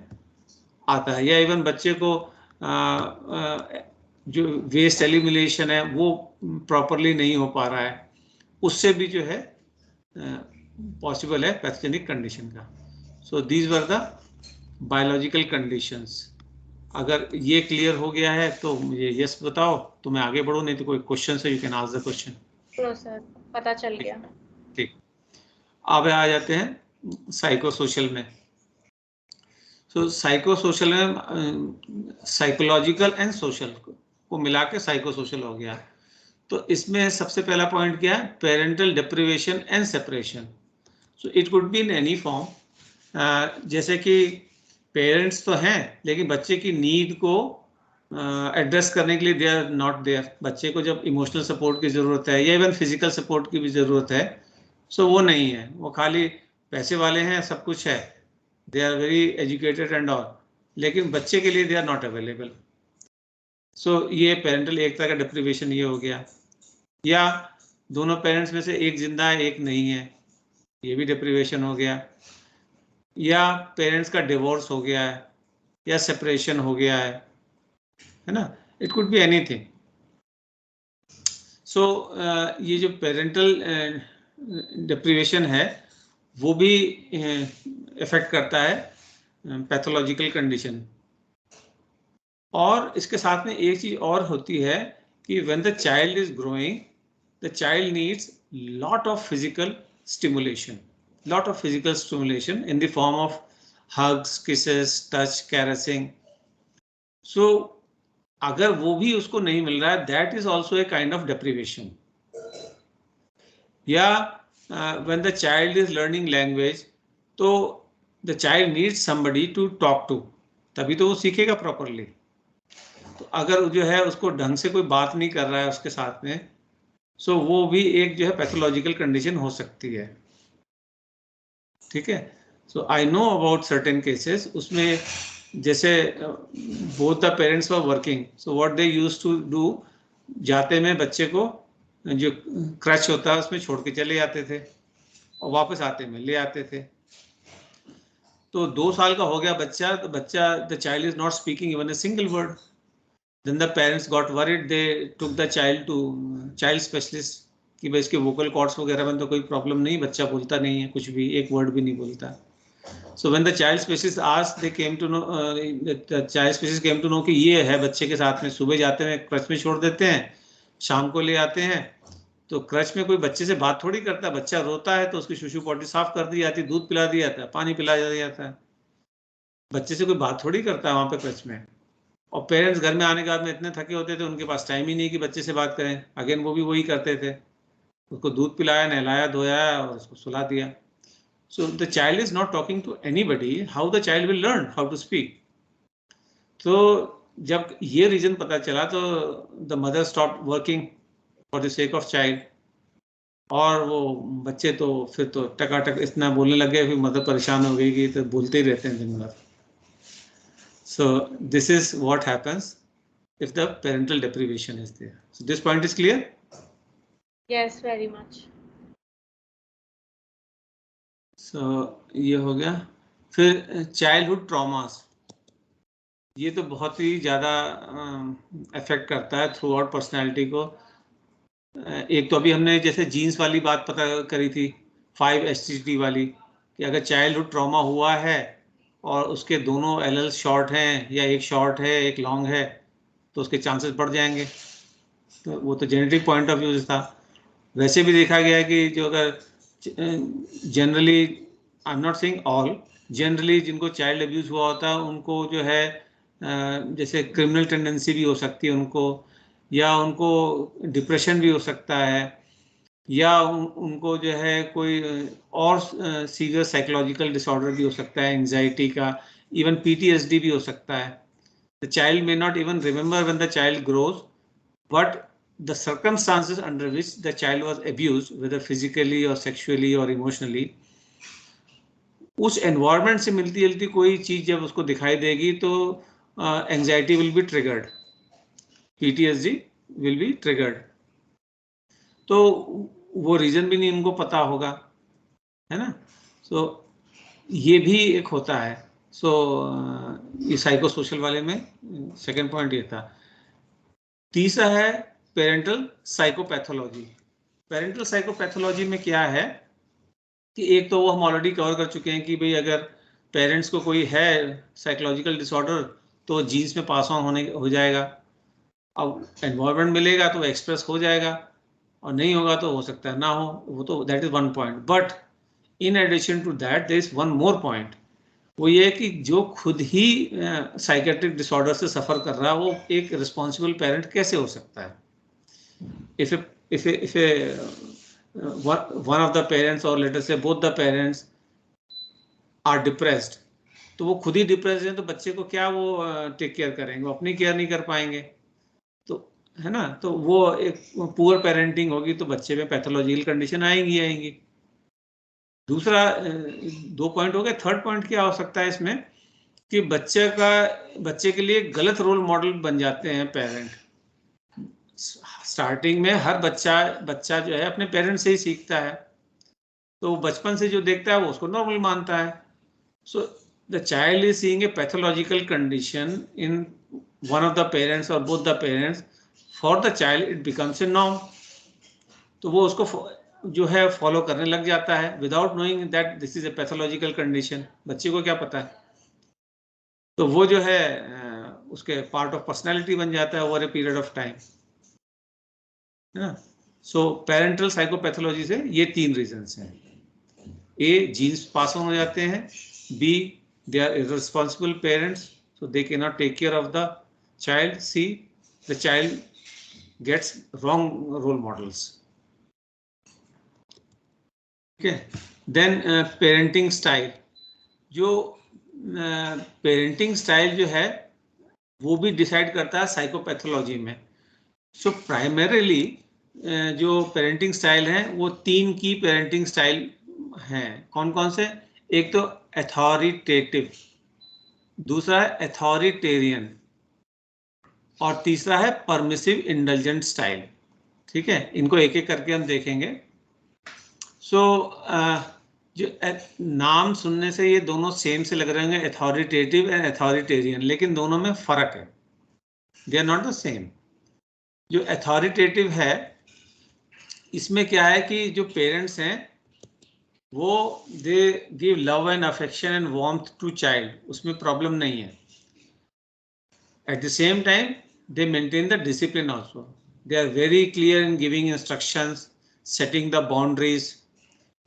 आता है। या इवन बच्चे को जो वेस्ट एलिमिनेशन है वो प्रॉपरली नहीं हो पा रहा है, उससे भी जो है पॉसिबल है पैथोजेनिक कंडीशन का। So these were the biological conditions. अगर ये क्लियर हो गया है तो मुझे यस बताओ, तो मैं आगे बढ़ूँ, नहीं तो कोई क्वेश्चन है you can ask the question. No sir, पता चल गया। ठीक, अब आ जाते हैं साइको सोशल में। तो साइको सोशल में साइकोलॉजिकल एंड सोशल को मिला के साइको सोशल हो गया। तो इसमें सबसे पहला पॉइंट क्या है, parental deprivation and separation. So it could be in any form, जैसे कि पेरेंट्स तो हैं लेकिन बच्चे की नीड को एड्रेस करने के लिए दे आर नॉट देयर। बच्चे को जब इमोशनल सपोर्ट की ज़रूरत है या इवन फिजिकल सपोर्ट की भी ज़रूरत है, सो वो नहीं है, वो खाली पैसे वाले हैं, सब कुछ है, they are very educated and all, लेकिन बच्चे के लिए they are not available. So ये पेरेंटल एक तरह का डिप्रिवेशन ये हो गया। या दोनों पेरेंट्स में से एक जिंदा है एक नहीं है, ये भी डिप्रिवेशन हो गया। या पेरेंट्स का डिवोर्स हो गया है या सेपरेशन हो गया है ना, इट कुड बी एनीथिंग। सो ये जो पेरेंटल डिप्रिवेशन है वो भी इफेक्ट करता है पैथोलॉजिकल कंडीशन। और इसके साथ में एक चीज और होती है कि when the child is growing, the child needs lot of physical stimulation, lot of physical stimulation in the form of hugs, kisses, touch, caressing. So अगर वो भी उसको नहीं मिल रहा है, that is also a kind of deprivation. या when the child is learning language, तो the child needs somebody to talk to, तभी तो वो सीखेगा प्रॉपरली। तो अगर जो है उसको ढंग से कोई बात नहीं कर रहा है उसके साथ में, सो वो भी एक जो है पैथोलॉजिकल कंडीशन हो सकती है। ठीक है, so I know about certain cases, उसमें जैसे both the parents were working, so what they used to do, जाते में बच्चे को जो क्रच होता है उसमें छोड़ के चले जाते थे और वापस आते में ले आते थे। तो 2 साल का हो गया बच्चा, तो बच्चा the child is not speaking even a single word. Then the parents got worried, they took the child to child specialist कि भाई इसके वोकल कॉर्ड्स वगैरह में तो कोई प्रॉब्लम नहीं, बच्चा बोलता नहीं है कुछ भी, एक वर्ड भी नहीं बोलता। So when the child specialist asked, they came to know, the child specialist came to know कि ये है बच्चे के साथ में, सुबह जाते हैं क्रच में छोड़ देते हैं, शाम को ले आते हैं, तो क्रच में कोई बच्चे से बात थोड़ी करता है, बच्चा रोता है तो उसकी शुशु पॉटी साफ कर दी जाती है, दूध पिला दिया जाता है, पानी पिला दिया जाता है, बच्चे से कोई बात थोड़ी करता है वहाँ पे क्रच में। और पेरेंट्स घर में आने के बाद में इतने थके होते थे, उनके पास टाइम ही नहीं कि बच्चे से बात करें। अगेन वो भी वही करते थे, उसको दूध पिलाया, नहलाया, धोया और उसको सुला दिया। So the child is not talking to anybody. How the child will learn how to speak? तो जब ये रीजन पता चला तो the mother stopped working for the sake of child. और वो बच्चे तो फिर तो टकाटक इतना बोलने लग गए, फिर मदर परेशान हो गई कि तो बोलते ही रहते हैं दिन भर। So this is what happens if the parental deprivation is there. So this point is clear? Yes, very much. So ये हो गया। फिर चाइल्डहुड ट्रॉमास, ये तो बहुत ही ज़्यादा अफेक्ट करता है थ्रू आउट पर्सनैलिटी को। एक तो अभी हमने जैसे जीन्स वाली बात पता करी थी, 5 HTT वाली, कि अगर चाइल्डहुड ट्रॉमा हुआ है और उसके दोनों एलएल शॉर्ट हैं या एक शॉर्ट है एक लॉन्ग है, तो उसके चांसेस बढ़ जाएंगे। तो वो तो जेनेटिक पॉइंट ऑफ व्यू था। वैसे भी देखा गया है कि जो अगर generally, I am not saying all, generally जिनको चाइल्ड अब्यूज़ हुआ होता है उनको जो है जैसे क्रिमिनल टेंडेंसी भी हो सकती है उनको, या उनको डिप्रेशन भी हो सकता है, या उनको जो है कोई और सीवियर साइकोलॉजिकल डिसऑर्डर भी हो सकता है, एंजाइटी का, इवन PTSD भी हो सकता है। The child may not even remember when the child grows, but the circumstances under which the child was abused, whether physically or sexually or emotionally, उस एनवायरनमेंट से मिलती जुलती कोई चीज जब उसको दिखाई देगी तो anxiety will be triggered, PTSD will be triggered. तो वो रीजन भी नहीं उनको पता होगा, है ना। सो ये भी एक होता है। सो ये साइको सोशल वाले में सेकंड पॉइंट ये था। तीसरा है पेरेंटल साइकोपैथोलॉजी। पेरेंटल साइकोपैथोलॉजी में क्या है कि एक तो वो हम ऑलरेडी कवर कर चुके हैं कि भाई अगर पेरेंट्स को कोई है साइकोलॉजिकल डिसऑर्डर तो जीन्स में पास ऑन हो जाएगा। अब एनवायरनमेंट मिलेगा तो एक्सप्रेस हो जाएगा, और नहीं होगा तो हो सकता है ना हो। वो तो that is one point. But in addition to that there is one more point. वो ये है कि जो खुद ही साइकेट्रिक डिसऑर्डर से सफर कर रहा है वो एक रिस्पॉन्सिबल पेरेंट कैसे हो सकता है? if one of the parents or let us say both the parents are depressed, तो वो खुद ही डिप्रेस्ड हैं तो बच्चे को क्या वो टेक केयर करेंगे? वो अपनी केयर नहीं कर पाएंगे, तो है ना। तो वो एक पुअर पेरेंटिंग होगी तो बच्चे में पैथोलॉजिकल कंडीशन आएंगी। दूसरा 2 पॉइंट हो गए। थर्ड पॉइंट क्या हो सकता है इसमें कि बच्चे के लिए गलत रोल मॉडल बन जाते हैं पेरेंट। स्टार्टिंग में हर बच्चा जो है अपने पेरेंट्स से ही सीखता है, तो बचपन से जो देखता है वो उसको नॉर्मल मानता है। So the child is seeing a pathological condition in one of the parents और both the parents, for the child it becomes a norm. तो वो उसको जो है फॉलो करने लग जाता है without knowing that this is a pathological condition. बच्चे को क्या पता है? तो वो जो है उसके पार्ट ऑफ पर्सनैलिटी बन जाता है over a period of time, है ना। सो पेरेंटल साइकोपैथोलॉजी से ये 3 रीजंस हैं। ए, जीन्स पास ऑन हो जाते हैं। B, they are irresponsible parents so they can not take care of the child. C, the child gets wrong role models. ठीक है। Then parenting style. जो पेरेंटिंग स्टाइल जो है वो भी डिसाइड करता है साइकोपैथोलॉजी में। सो प्राइमरीली जो पेरेंटिंग स्टाइल है वो 3 की पेरेंटिंग स्टाइल हैं। कौन कौन से? एक तो अथॉरिटेटिव, दूसरा है अथॉरिटेरियन, और तीसरा है परमिसिव इंडल्जेंट स्टाइल। ठीक है, इनको एक एक करके हम देखेंगे। सो जो नाम सुनने से ये दोनों सेम से लग रहे हैं, अथॉरिटेटिव एंड अथॉरिटेरियन, लेकिन दोनों में फर्क है, they are not the same. जो अथॉरिटेटिव है इसमें क्या है कि जो पेरेंट्स हैं वो they give love and affection and warmth to child, उसमें प्रॉब्लम नहीं है। At the same time they maintain the discipline also, they are very clear in giving instructions, setting the boundaries,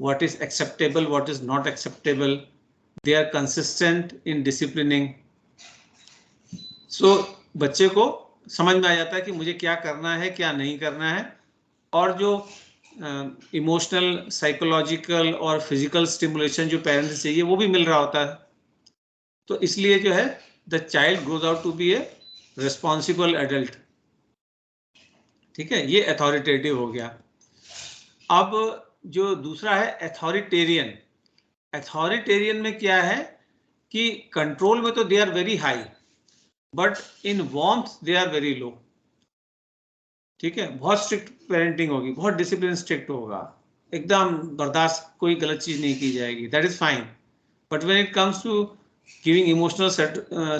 what is acceptable, what is not acceptable. They are consistent in disciplining. So बच्चे को समझ में आ जाता है कि मुझे क्या करना है क्या नहीं करना है, और जो इमोशनल साइकोलॉजिकल और फिजिकल स्टिमुलेशन जो पेरेंट्स से चाहिए वो भी मिल रहा होता है। तो इसलिए जो है the child grows out to be a responsible adult. ठीक है, ये अथॉरिटेटिव हो गया। अब जो दूसरा है अथॉरिटेरियन। अथॉरिटेरियन में क्या है कि कंट्रोल में तो they are very high but in warmth they are very low. ठीक है, बहुत स्ट्रिक्ट पेरेंटिंग होगी, बहुत डिसिप्लिन स्ट्रिक्ट होगा, एकदम बर्दाश्त, कोई गलत चीज नहीं की जाएगी, that is fine. But when it comes to giving emotional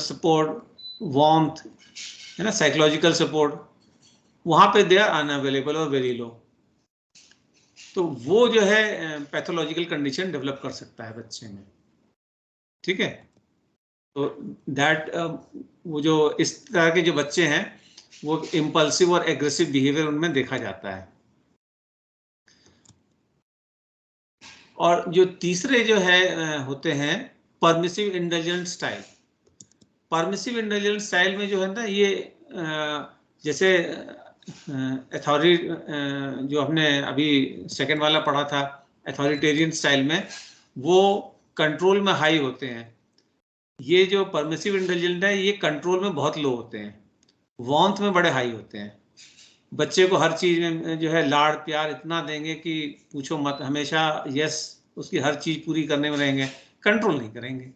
support, warmth, है ना, साइकोलॉजिकल सपोर्ट, वहां पे दे आर अनअवेलेबल और वेरी लो। तो वो जो है पैथोलॉजिकल कंडीशन डेवलप कर सकता है बच्चे में। ठीक है, तो दैट वो जो इस तरह के जो बच्चे हैं वो इम्पल्सिव और एग्रेसिव बिहेवियर उनमें देखा जाता है। और जो तीसरे जो है होते हैं permissive indulgent style. Permissive indulgent style में जो है ना ये जैसे जो हमने अभी सेकंड वाला पढ़ा था अथॉरिटेरियन स्टाइल में, वो कंट्रोल में हाई होते हैं। ये जो परमिसिव इंडल्जेंट है ये कंट्रोल में बहुत लो होते हैं, वार्मथ में बड़े हाई होते हैं। बच्चे को हर चीज में जो है लाड़ प्यार इतना देंगे कि पूछो मत, हमेशा यस उसकी हर चीज पूरी करने में रहेंगे, कंट्रोल नहीं करेंगे।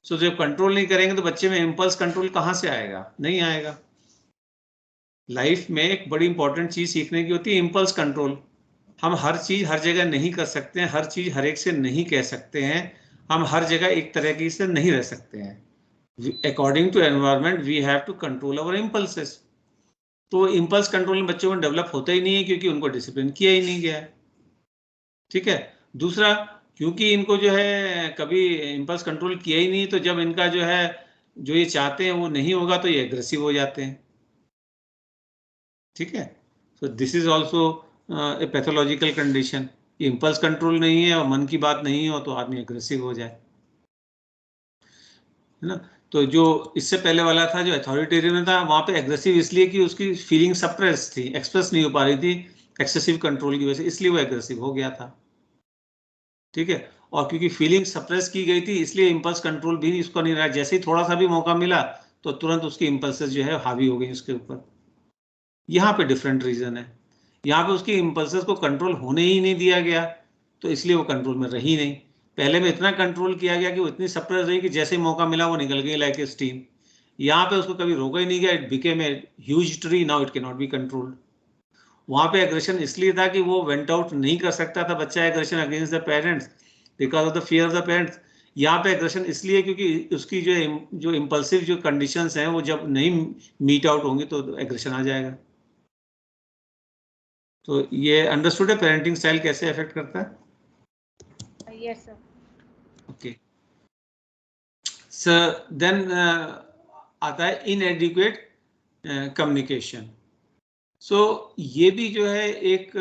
सो जब कंट्रोल नहीं करेंगे तो बच्चे में इम्पल्स कंट्रोल कहाँ से आएगा? नहीं आएगा। लाइफ में एक बड़ी इंपॉर्टेंट चीज सीखने की होती है इम्पल्स कंट्रोल। हम हर चीज हर जगह नहीं कर सकते हैं, हर चीज हर एक से नहीं कह सकते हैं, हम हर जगह एक तरह की से नहीं रह सकते हैं। According to environment we have to control our impulses. तो इम्पल्स कंट्रोल बच्चों में डेवलप होता ही नहीं है क्योंकि उनको डिसिप्लिन किया ही नहीं गया है। ठीक है। दूसरा, क्योंकि इनको जो है कभी इम्पल्स कंट्रोल किया ही नहीं, तो जब इनका जो है जो ये चाहते हैं वो नहीं होगा तो ये एग्रेसिव हो जाते हैं। ठीक है। So this is also a pathological condition. Impulse control नहीं है और मन की बात नहीं हो तो आदमी एग्रेसिव हो जाए, है ना। तो जो इससे पहले वाला था जो अथॉरिटेरियन था, वहां पे एग्रेसिव इसलिए कि उसकी फीलिंग सप्रेस थी, एक्सप्रेस नहीं हो पा रही थी एक्सेसिव कंट्रोल की वजह से, इसलिए वो एग्रेसिव हो गया था। ठीक है। और क्योंकि फीलिंग सप्रेस की गई थी इसलिए इम्पल्स कंट्रोल भी इसको नहीं रहा। जैसे ही थोड़ा सा भी मौका मिला तो तुरंत उसकी इम्पल्सेस जो है हावी हो गई उसके ऊपर। यहाँ पे डिफरेंट रीजन है। यहाँ पे उसकी इम्पल्सेस को कंट्रोल होने ही नहीं दिया गया तो इसलिए वो कंट्रोल में रही नहीं। पहले में इतना कंट्रोल किया गया कि वो इतनी सप्रेस रही कि जैसे ही मौका मिला वो निकल गई लाइक ए स्टीम। यहाँ पे उसको कभी रोका ही नहीं गया, it became a huge tree, now it can not be controlled. वहां पे एग्रेशन इसलिए था कि वो वेंट आउट नहीं कर सकता था बच्चा aggression against the parents because of the fear of the parents. यहाँ पे एग्रेशन इसलिए क्योंकि उसकी जो इम्पल्सिव जो कंडीशंस हैं वो जब नहीं मीट आउट होंगी तो एग्रेशन आ जाएगा। तो ये अंडरस्टूड है पेरेंटिंग स्टाइल कैसे अफेक्ट करता है? Yes sir. Okay sir, then आता है इनएडिक्वेट कम्युनिकेशन। सो ये भी जो है एक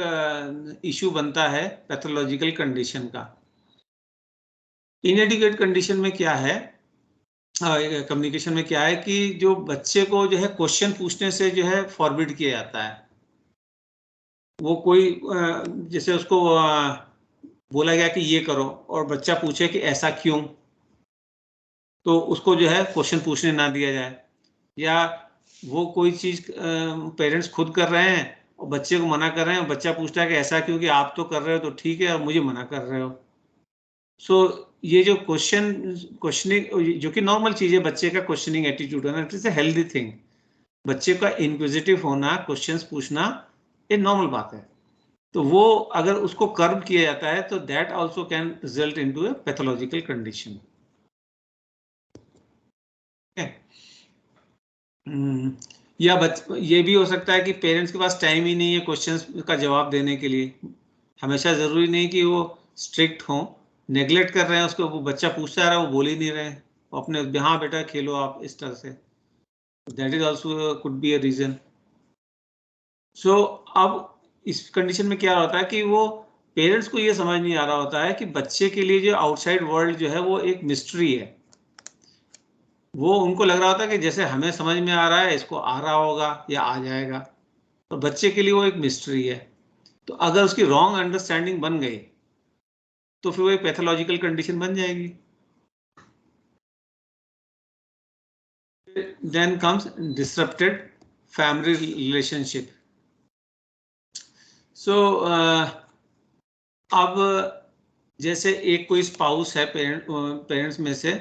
इशू बनता है पैथोलॉजिकल कंडीशन का। इनएडिक्वेट कंडीशन में क्या है, कम्युनिकेशन में क्या है कि जो बच्चे को जो है क्वेश्चन पूछने से जो है फॉरबिड किया जाता है। वो कोई जैसे उसको बोला गया कि ये करो और बच्चा पूछे कि ऐसा क्यों, तो उसको जो है क्वेश्चन पूछने ना दिया जाए। या वो कोई चीज पेरेंट्स खुद कर रहे हैं और बच्चे को मना कर रहे हैं, बच्चा पूछता है कि ऐसा क्यों, कि आप तो कर रहे हो तो ठीक है और मुझे मना कर रहे हो। सो ये जो क्वेश्चनिंग जो कि नॉर्मल चीज है, बच्चे का क्वेश्चनिंग एटीट्यूड है ना, it is a healthy thing. बच्चे का इंक्विजिटिव होना, क्वेश्चंस पूछना ये नॉर्मल बात है। तो वो अगर उसको कर्ब किया जाता है तो that also can result into A pathological condition. या ये भी हो सकता है कि पेरेंट्स के पास टाइम ही नहीं है क्वेश्चंस का जवाब देने के लिए। हमेशा जरूरी नहीं कि वो स्ट्रिक्ट हों, नेग्लेक्ट कर रहे हैं उसको, वो बच्चा पूछता रहा, वो बोल ही नहीं रहे हैं अपने, हाँ बेटा खेलो आप, इस तरह से। That is also could be a reason. So अब इस कंडीशन में क्या होता है कि वो पेरेंट्स को ये समझ नहीं आ रहा होता है कि बच्चे के लिए जो आउटसाइड वर्ल्ड जो है वो एक मिस्ट्री है। वो उनको लग रहा होता है कि जैसे हमें समझ में आ रहा है इसको आ रहा होगा या आ जाएगा, तो बच्चे के लिए वो एक मिस्ट्री है। तो अगर उसकी रॉन्ग अंडरस्टैंडिंग बन गई तो फिर वो एक पैथोलॉजिकल कंडीशन बन जाएगी। Then comes disrupted family relationship. So अब जैसे एक कोई स्पाउस है पेरेंट्स में से,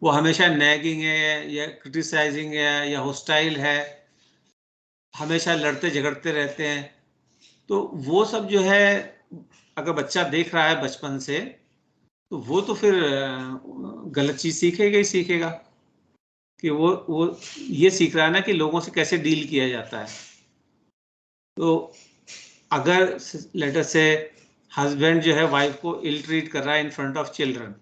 वो हमेशा नैगिंग है या क्रिटिसाइजिंग है या होस्टाइल है, हमेशा लड़ते झगड़ते रहते हैं, तो वो सब जो है अगर बच्चा देख रहा है बचपन से तो वो तो फिर गलत चीज सीखेगा ही सीखेगा। कि वो ये सीख रहा है ना कि लोगों से कैसे डील किया जाता है। तो अगर लेटर से हस्बैंड जो है वाइफ को इल ट्रीट कर रहा है इन फ्रंट ऑफ चिल्ड्रन,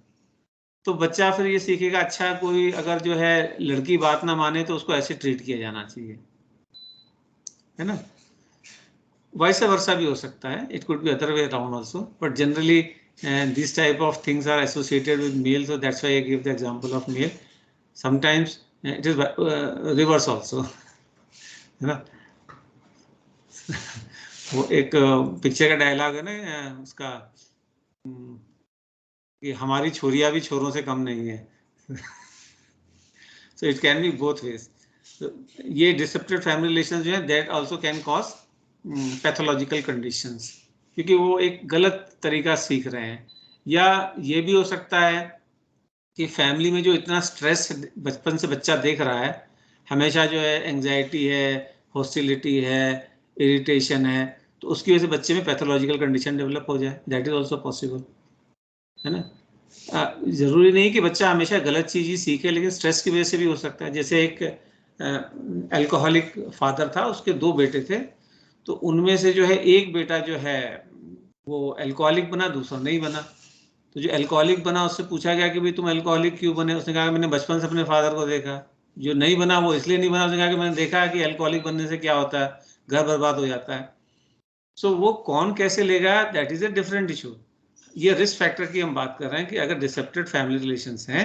तो बच्चा फिर ये सीखेगा अच्छा कोई अगर जो है लड़की बात ना माने तो उसको ऐसे ट्रीट किया जाना चाहिए, है ना। वाइस वर्सा भी हो सकता है, it could be other way around also, but generally this type of things are associated with male, so that's why I give the example of male. Sometimes it is reverse also, है ना। वो एक picture का dialogue है ना उसका, कि हमारी छोरियां भी छोरों से कम नहीं है। So it can be both ways. ये डिसरप्टेड फैमिली रिलेशंस जो है that also can cause pathological conditions, क्योंकि वो एक गलत तरीका सीख रहे हैं। या ये भी हो सकता है कि फैमिली में जो इतना स्ट्रेस बचपन से बच्चा देख रहा है, हमेशा जो है एंजाइटी है, हॉस्टिलिटी है, इरिटेशन है, तो उसकी वजह से बच्चे में पैथोलॉजिकल कंडीशन डेवलप हो जाए, दैट इज ऑल्सो पॉसिबल, है ना। जरूरी नहीं कि बच्चा हमेशा गलत चीज ही सीखे, लेकिन स्ट्रेस की वजह से भी हो सकता है। जैसे एक अल्कोहलिक फादर था, उसके 2 बेटे थे, तो उनमें से जो है एक बेटा जो है वो अल्कोहलिक बना, दूसरा नहीं बना। तो जो अल्कोहलिक बना उससे पूछा गया कि भाई तुम अल्कोहलिक क्यों बने, उसने कहा मैंने बचपन से अपने फादर को देखा। जो नहीं बना वो इसलिए नहीं बना, उसने कहा कि मैंने देखा है कि अल्कोहलिक बनने से क्या होता है, घर बर्बाद हो जाता है। सो वो कौन कैसे लेगा, that is a different issue. ये रिस्क फैक्टर की हम बात कर रहे हैं कि अगर डिसेप्टेड फैमिली रिलेशंस हैं,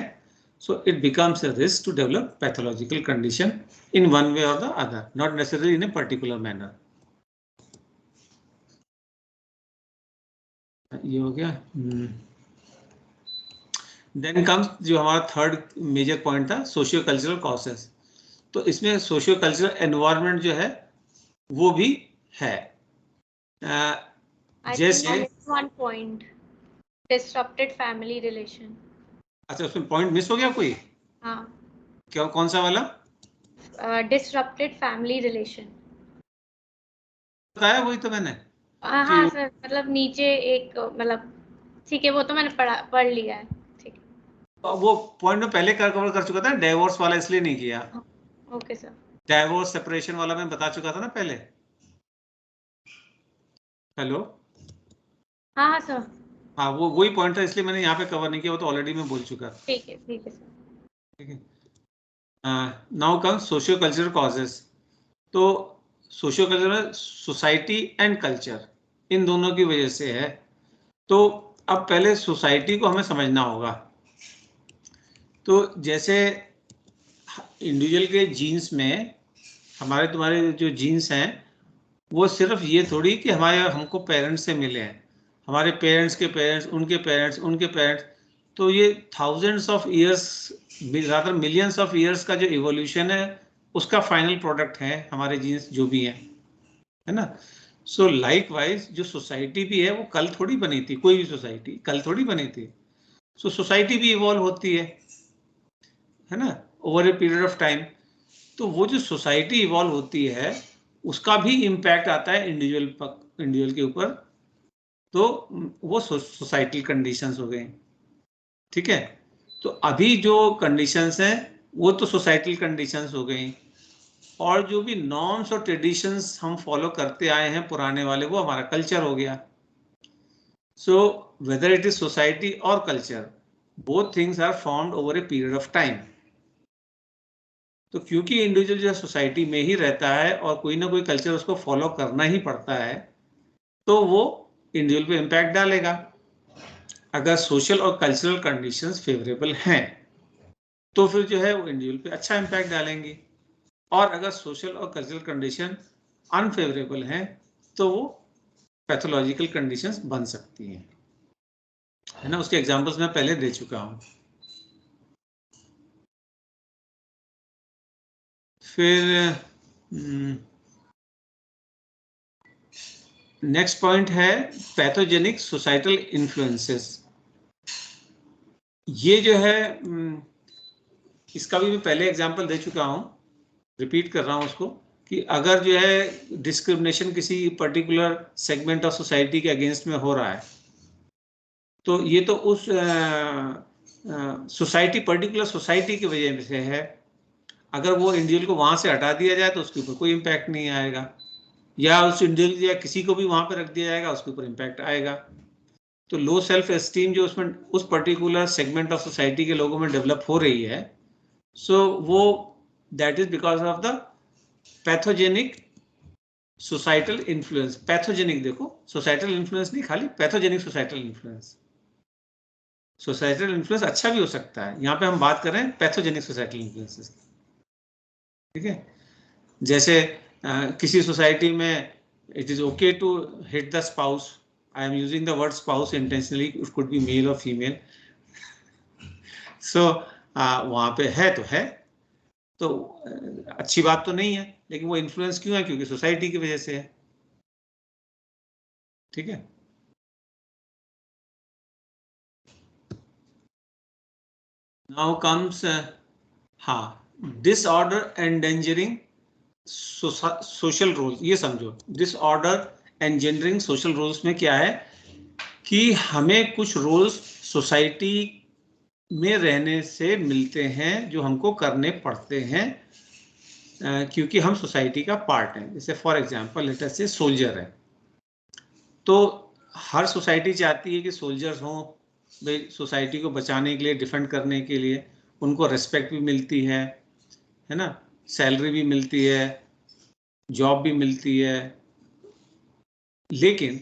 so it becomes a risk to develop pathological condition in one way और the other, not necessarily in a particular manner. ये हो गया। देन कम्स जो हमारा थर्ड मेजर पॉइंट था, सोशियो कल्चरल कॉसेस। तो इसमें सोशियो कल्चरल एनवायरनमेंट जो है वो भी है। I think I जैसे missed one point. Disrupted family relation. अच्छा, उसमें पॉइंट मिस हो गया कोई? हाँ. क्या, कौन सा वाला? Disrupted family relation. बताया वही तो मैंने कि हाँ सर, मतलब नीचे एक मतलब ठीक है, वो तो मैंने पढ़ लिया है, ठीक है। वो पॉइंट में पहले कवर कर चुका था, डाइवोर्स वाला इसलिए नहीं किया। Okay sir. डाइवोर्स सेपरेशन वाला मैं बता चुका था ना पहले। हेलो। हाँ हाँ सर। हाँ, वो वही पॉइंट था, इसलिए मैंने यहाँ पे कवर नहीं किया, वो तो ऑलरेडी मैं बोल चुका। ठीक है सर। ठीक है। Now come socio cultural causes. तो सोशियो कल्चर में सोसाइटी एंड कल्चर, इन दोनों की वजह से है। तो अब पहले सोसाइटी को हमें समझना होगा। तो जैसे इंडिविजुअल के जीन्स में, हमारे तुम्हारे जो जीन्स हैं, वो सिर्फ ये थोड़ी कि हमारे हमको पेरेंट्स से मिले हैं, हमारे पेरेंट्स के पेरेंट्स, उनके पेरेंट्स, उनके पेरेंट्स। तो ये थाउजेंड्स ऑफ ईयर्स, ज़्यादा मिलियंस ऑफ ईयर्स का जो इवोल्यूशन है, उसका फाइनल प्रोडक्ट है हमारे जीन्स जो भी हैं, है ना। सो लाइक वाइज जो सोसाइटी भी है वो कल थोड़ी बनी थी, कोई भी सोसाइटी कल थोड़ी बनी थी। सो सोसाइटी भी इवॉल्व होती है ना, over a period of time. तो वो जो सोसाइटी इवॉल्व होती है, उसका भी इम्पैक्ट आता है इंडिविजुअल के ऊपर। तो वो सोसाइटल कंडीशंस हो गए, ठीक है। तो अभी जो कंडीशंस हैं वो तो सोसाइटल कंडीशंस हो गई, और जो भी नॉर्म्स और ट्रेडिशंस हम फॉलो करते आए हैं पुराने वाले, वो हमारा कल्चर हो गया। So whether it is society और culture, both things are formed over a period of time. तो क्योंकि इंडिविजुअल जो सोसाइटी में ही रहता है और कोई ना कोई कल्चर उसको फॉलो करना ही पड़ता है, तो वो इंडिविजुअल पे इम्पैक्ट डालेगा। अगर सोशल और कल्चरल कंडीशंस फेवरेबल हैं, तो फिर जो है वो इंडिविजुअल पे अच्छा इम्पैक्ट डालेंगे। और अगर सोशल और कल्चरल कंडीशन अनफेवरेबल हैं, तो वो पैथोलॉजिकल कंडीशंस बन सकती हैं, है ना। उसके एग्जांपल्स मैं पहले दे चुका हूं। फिर नेक्स्ट पॉइंट है पैथोजेनिक सोसाइटल इन्फ्लुएंसेस। ये जो है इसका भी मैं पहले एग्जांपल दे चुका हूं, रिपीट कर रहा हूं उसको, कि अगर जो है डिस्क्रिमिनेशन किसी पर्टिकुलर सेगमेंट ऑफ सोसाइटी के अगेंस्ट में हो रहा है, तो ये तो उस सोसाइटी, पर्टिकुलर सोसाइटी की वजह से है। अगर वो इंडिविजुअल को वहां से हटा दिया जाए तो उसके ऊपर कोई इम्पैक्ट नहीं आएगा, या उस इंडिविजुअल या किसी को भी वहां पर रख दिया जाएगा, उसके ऊपर इम्पैक्ट आएगा। तो लो सेल्फ एस्टीम जो उसमें उस पर्टिकुलर सेगमेंट ऑफ सोसाइटी के लोगों में डेवलप हो रही है, सो वो that is because of the pathogenic societal influence. Pathogenic देखो, सोसाइटल इन्फ्लुएंस नहीं, खाली pathogenic societal influence. Societal influence अच्छा भी हो सकता है, यहाँ पे हम बात कर रहे हैं पैथोजेनिक सोसाइटल इन्फ्लुएंसेस, ठीक है। जैसे किसी सोसाइटी में it is okay to hit the spouse, I am using the word spouse intentionally, it could be male और फीमेल। सो वहां पे है तो है, तो अच्छी बात तो नहीं है, लेकिन वो इन्फ्लुएंस क्यों है, क्योंकि सोसाइटी की वजह से है, ठीक है। Now comes disorder endangering social roles. ये समझो, डिसऑर्डर एंजेंडरिंग सोशल रोल्स में क्या है कि हमें कुछ रोल्स सोसाइटी में रहने से मिलते हैं जो हमको करने पड़ते हैं क्योंकि हम सोसाइटी का पार्ट हैं। जैसे फॉर एग्जांपल लेट अस से सोल्जर है, तो हर सोसाइटी चाहती है कि सोल्जर्स हों, भाई सोसाइटी को बचाने के लिए, डिफेंड करने के लिए। उनको रिस्पेक्ट भी मिलती है ना, सैलरी भी मिलती है, जॉब भी मिलती है। लेकिन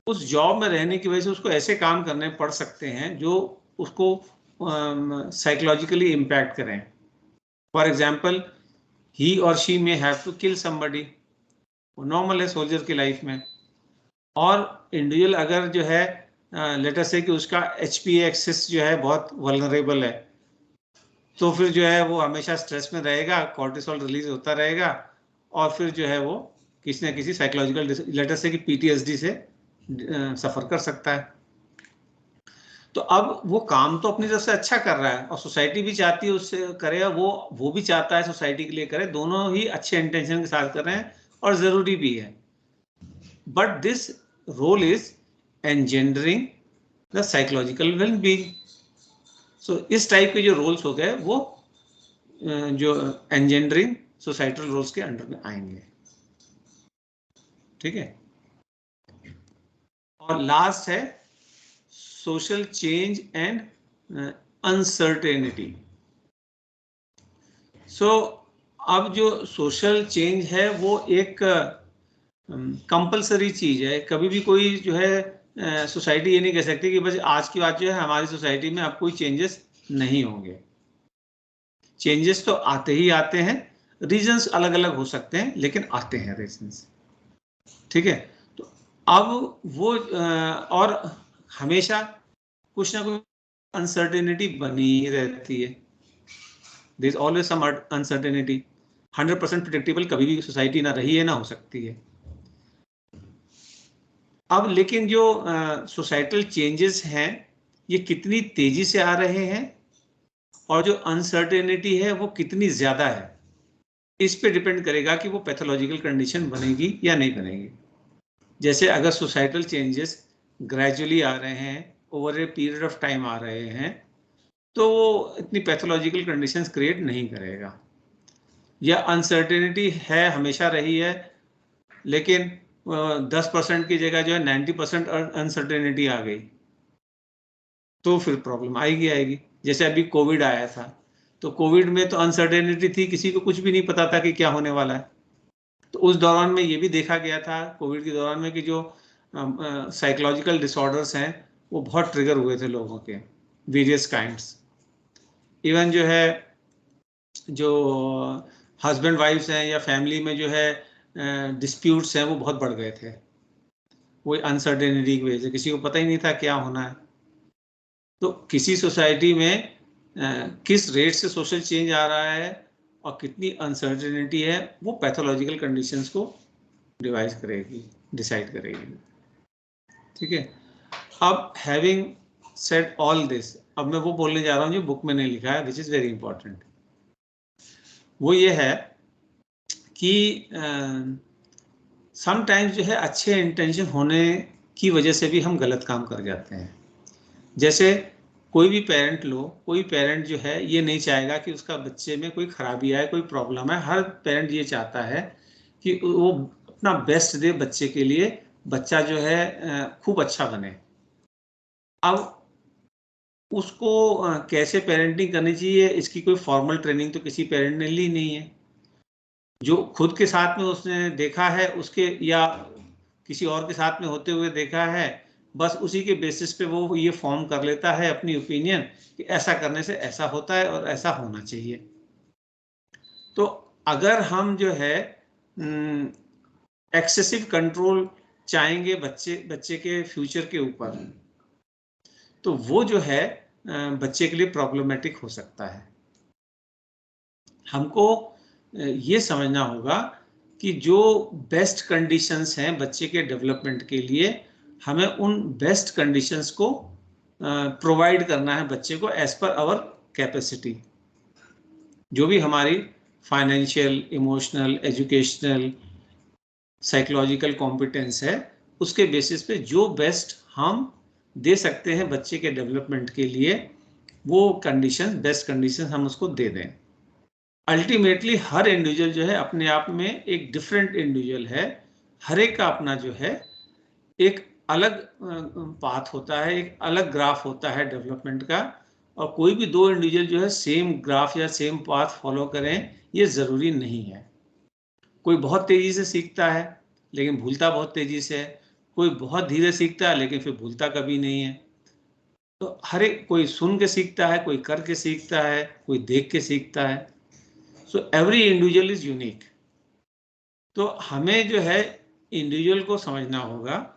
उस जॉब में रहने की वजह से उसको ऐसे काम करने पड़ सकते हैं जो उसको साइकोलॉजिकली इम्पैक्ट करें। फॉर एग्जाम्पल, ही और she may have to kill somebody, वो नॉर्मल है सोल्जर की लाइफ में। और इंडिविजुअल अगर जो है लेटर से कि उसका HPA एक्सेस जो है बहुत वल्नरेबल है, तो फिर जो है वो हमेशा स्ट्रेस में रहेगा, कॉर्टिसोल रिलीज होता रहेगा, और फिर जो है वो किसी न किसी साइकोलॉजिकल लेटर से कि PTSD से सफर कर सकता है। तो अब वो काम तो अपनी तरफ से अच्छा कर रहा है और सोसाइटी भी चाहती है उससे करे, वो भी चाहता है सोसाइटी के लिए करे, दोनों ही अच्छे इंटेंशन के साथ कर रहे हैं और जरूरी भी है। But this role is engendering the psychological well being. So इस टाइप के जो रोल्स हो गए वो जो एंजेंडरिंग सोसाइटल रोल्स के अंडर में आएंगे। ठीक है। और लास्ट है social change and uncertainty. So अब जो सोशल चेंज है वो एक कंपलसरी चीज है। कभी भी कोई जो है सोसाइटी ये नहीं कह सकती कि बस आज की बात जो है हमारी सोसाइटी में अब कोई चेंजेस नहीं होंगे। चेंजेस तो आते ही आते हैं, रीजंस अलग अलग हो सकते हैं लेकिन आते हैं रीजंस। ठीक है। तो अब वो और हमेशा कुछ ना कुछ अनसर्टेनिटी बनी ही रहती है। There is always some uncertainty. 100% predictable कभी भी सोसाइटी ना रही है ना हो सकती है। अब लेकिन जो सोसाइटल चेंजेस हैं ये कितनी तेजी से आ रहे हैं और जो अनसर्टेनिटी है वो कितनी ज्यादा है, इस पे डिपेंड करेगा कि वो पैथोलॉजिकल कंडीशन बनेगी या नहीं बनेगी। जैसे अगर सोसाइटल चेंजेस ग्रेजुअली आ रहे हैं, over a period of time आ रहे हैं, तो वो इतनी पैथोलॉजिकल कंडीशंस क्रिएट नहीं करेगा। या अनसर्टेनिटी है, हमेशा रही है, लेकिन 10% की जगह जो है 90% अनसर्टेनिटी आ गई, तो फिर प्रॉब्लम आएगी। जैसे अभी कोविड आया था, तो कोविड में तो अनसर्टेनिटी थी, किसी को कुछ भी नहीं पता था कि क्या होने वाला है। तो उस दौरान में ये भी देखा गया था कोविड के दौरान में कि जो साइकोलॉजिकल डिसऑर्डर्स हैं वो बहुत ट्रिगर हुए थे लोगों के, वेरियस काइंड्स। इवन जो है जो हस्बैंड वाइफ्स हैं या फैमिली में जो है डिस्प्यूट्स हैं वो बहुत बढ़ गए थे, वो अनसर्टेनिटी की वजह से। किसी को पता ही नहीं था क्या होना है। तो किसी सोसाइटी में किस रेट से सोशल चेंज आ रहा है और कितनी अनसर्टेनिटी है, वो पैथोलॉजिकल कंडीशंस को डिसाइड करेगी। ठीक है। अब हैविंग सेड ऑल दिस, अब मैं वो बोलने जा रहा हूँ जो बुक में नहीं लिखा है, विच इज वेरी इंपॉर्टेंट। वो ये है कि समटाइम्स जो है अच्छे इंटेंशन होने की वजह से भी हम गलत काम कर जाते हैं। जैसे कोई भी पेरेंट लो, कोई पेरेंट जो है ये नहीं चाहेगा कि उसका बच्चे में कोई खराबी आए, कोई प्रॉब्लम है। हर पेरेंट ये चाहता है कि वो अपना बेस्ट दे बच्चे के लिए, बच्चा जो है खूब अच्छा बने। अब उसको कैसे पेरेंटिंग करनी चाहिए, इसकी कोई फॉर्मल ट्रेनिंग तो किसी पेरेंट ने ली नहीं है। जो खुद के साथ में उसने देखा है उसके, या किसी और के साथ में होते हुए देखा है, बस उसी के बेसिस पे वो ये फॉर्म कर लेता है अपनी ओपिनियन कि ऐसा करने से ऐसा होता है और ऐसा होना चाहिए। तो अगर हम जो है एक्सेसिव कंट्रोल चाहेंगे बच्चे के फ्यूचर के ऊपर, तो वो जो है बच्चे के लिए प्रॉब्लमेटिक हो सकता है। हमको ये समझना होगा कि जो बेस्ट कंडीशंस हैं बच्चे के डेवलपमेंट के लिए, हमें उन बेस्ट कंडीशंस को प्रोवाइड करना है बच्चे को एज पर आवर कैपेसिटी, जो भी हमारी financial, emotional, educational, psychological competence है, उसके बेसिस पे जो बेस्ट हम दे सकते हैं बच्चे के डेवलपमेंट के लिए, वो कंडीशन, बेस्ट कंडीशन हम उसको दे दें। अल्टीमेटली हर इंडिविजुअल जो है अपने आप में एक डिफरेंट इंडिविजुअल है, हर एक का अपना जो है एक अलग पाथ होता है, एक अलग ग्राफ होता है डेवलपमेंट का, और कोई भी दो इंडिविजुअल जो है सेम ग्राफ या सेम पाथ फॉलो करें ये ज़रूरी नहीं है। कोई बहुत तेज़ी से सीखता है लेकिन भूलता बहुत तेज़ी से है, कोई बहुत धीरे सीखता है लेकिन फिर भूलता कभी नहीं है। तो हर एक, कोई सुन के सीखता है, कोई करके सीखता है, कोई देख के सीखता है। So every individual is unique. तो हमें जो है इंडिविजुअल को समझना होगा,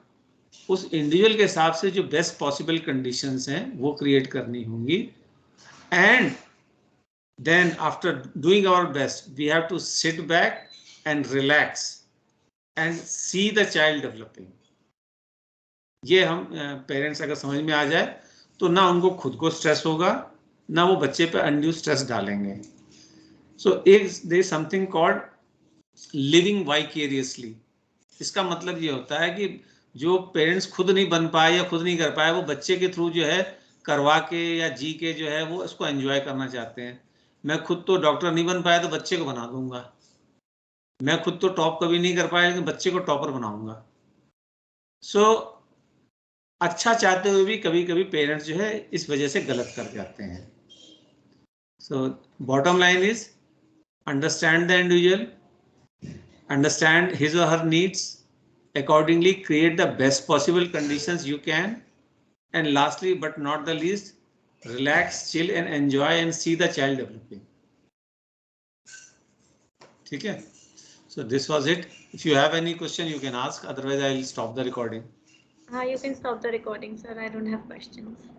उस इंडिविजुअल के हिसाब से जो बेस्ट पॉसिबल कंडीशंस हैं वो क्रिएट करनी होंगी, and then after doing our best we have to sit back and relax and see the child developing. ये हम पेरेंट्स अगर समझ में आ जाए तो ना उनको खुद को स्ट्रेस होगा, ना वो बच्चे पे अनड्यू स्ट्रेस डालेंगे। So there is something called living vicariously. इसका मतलब ये होता है कि जो पेरेंट्स खुद नहीं बन पाए या खुद नहीं कर पाए, वो बच्चे के थ्रू जो है करवा के या जी के जो है वो इसको एंजॉय करना चाहते हैं। मैं खुद तो डॉक्टर नहीं बन पाया तो बच्चे को बना दूंगा, मैं खुद तो टॉप कभी नहीं कर पाया लेकिन बच्चे को टॉपर बनाऊंगा। सो अच्छा चाहते हुए भी कभी कभी पेरेंट्स जो है इस वजह से गलत कर जाते हैं। So bottom line is understand the individual, understand his or her needs, accordingly create the best possible conditions you can, and lastly but not the least, relax, chill and enjoy and see the child developing. ठीक है? So this was it. If you have any question you can ask, otherwise I will stop the recording. You can stop the recording, sir. I don't have questions.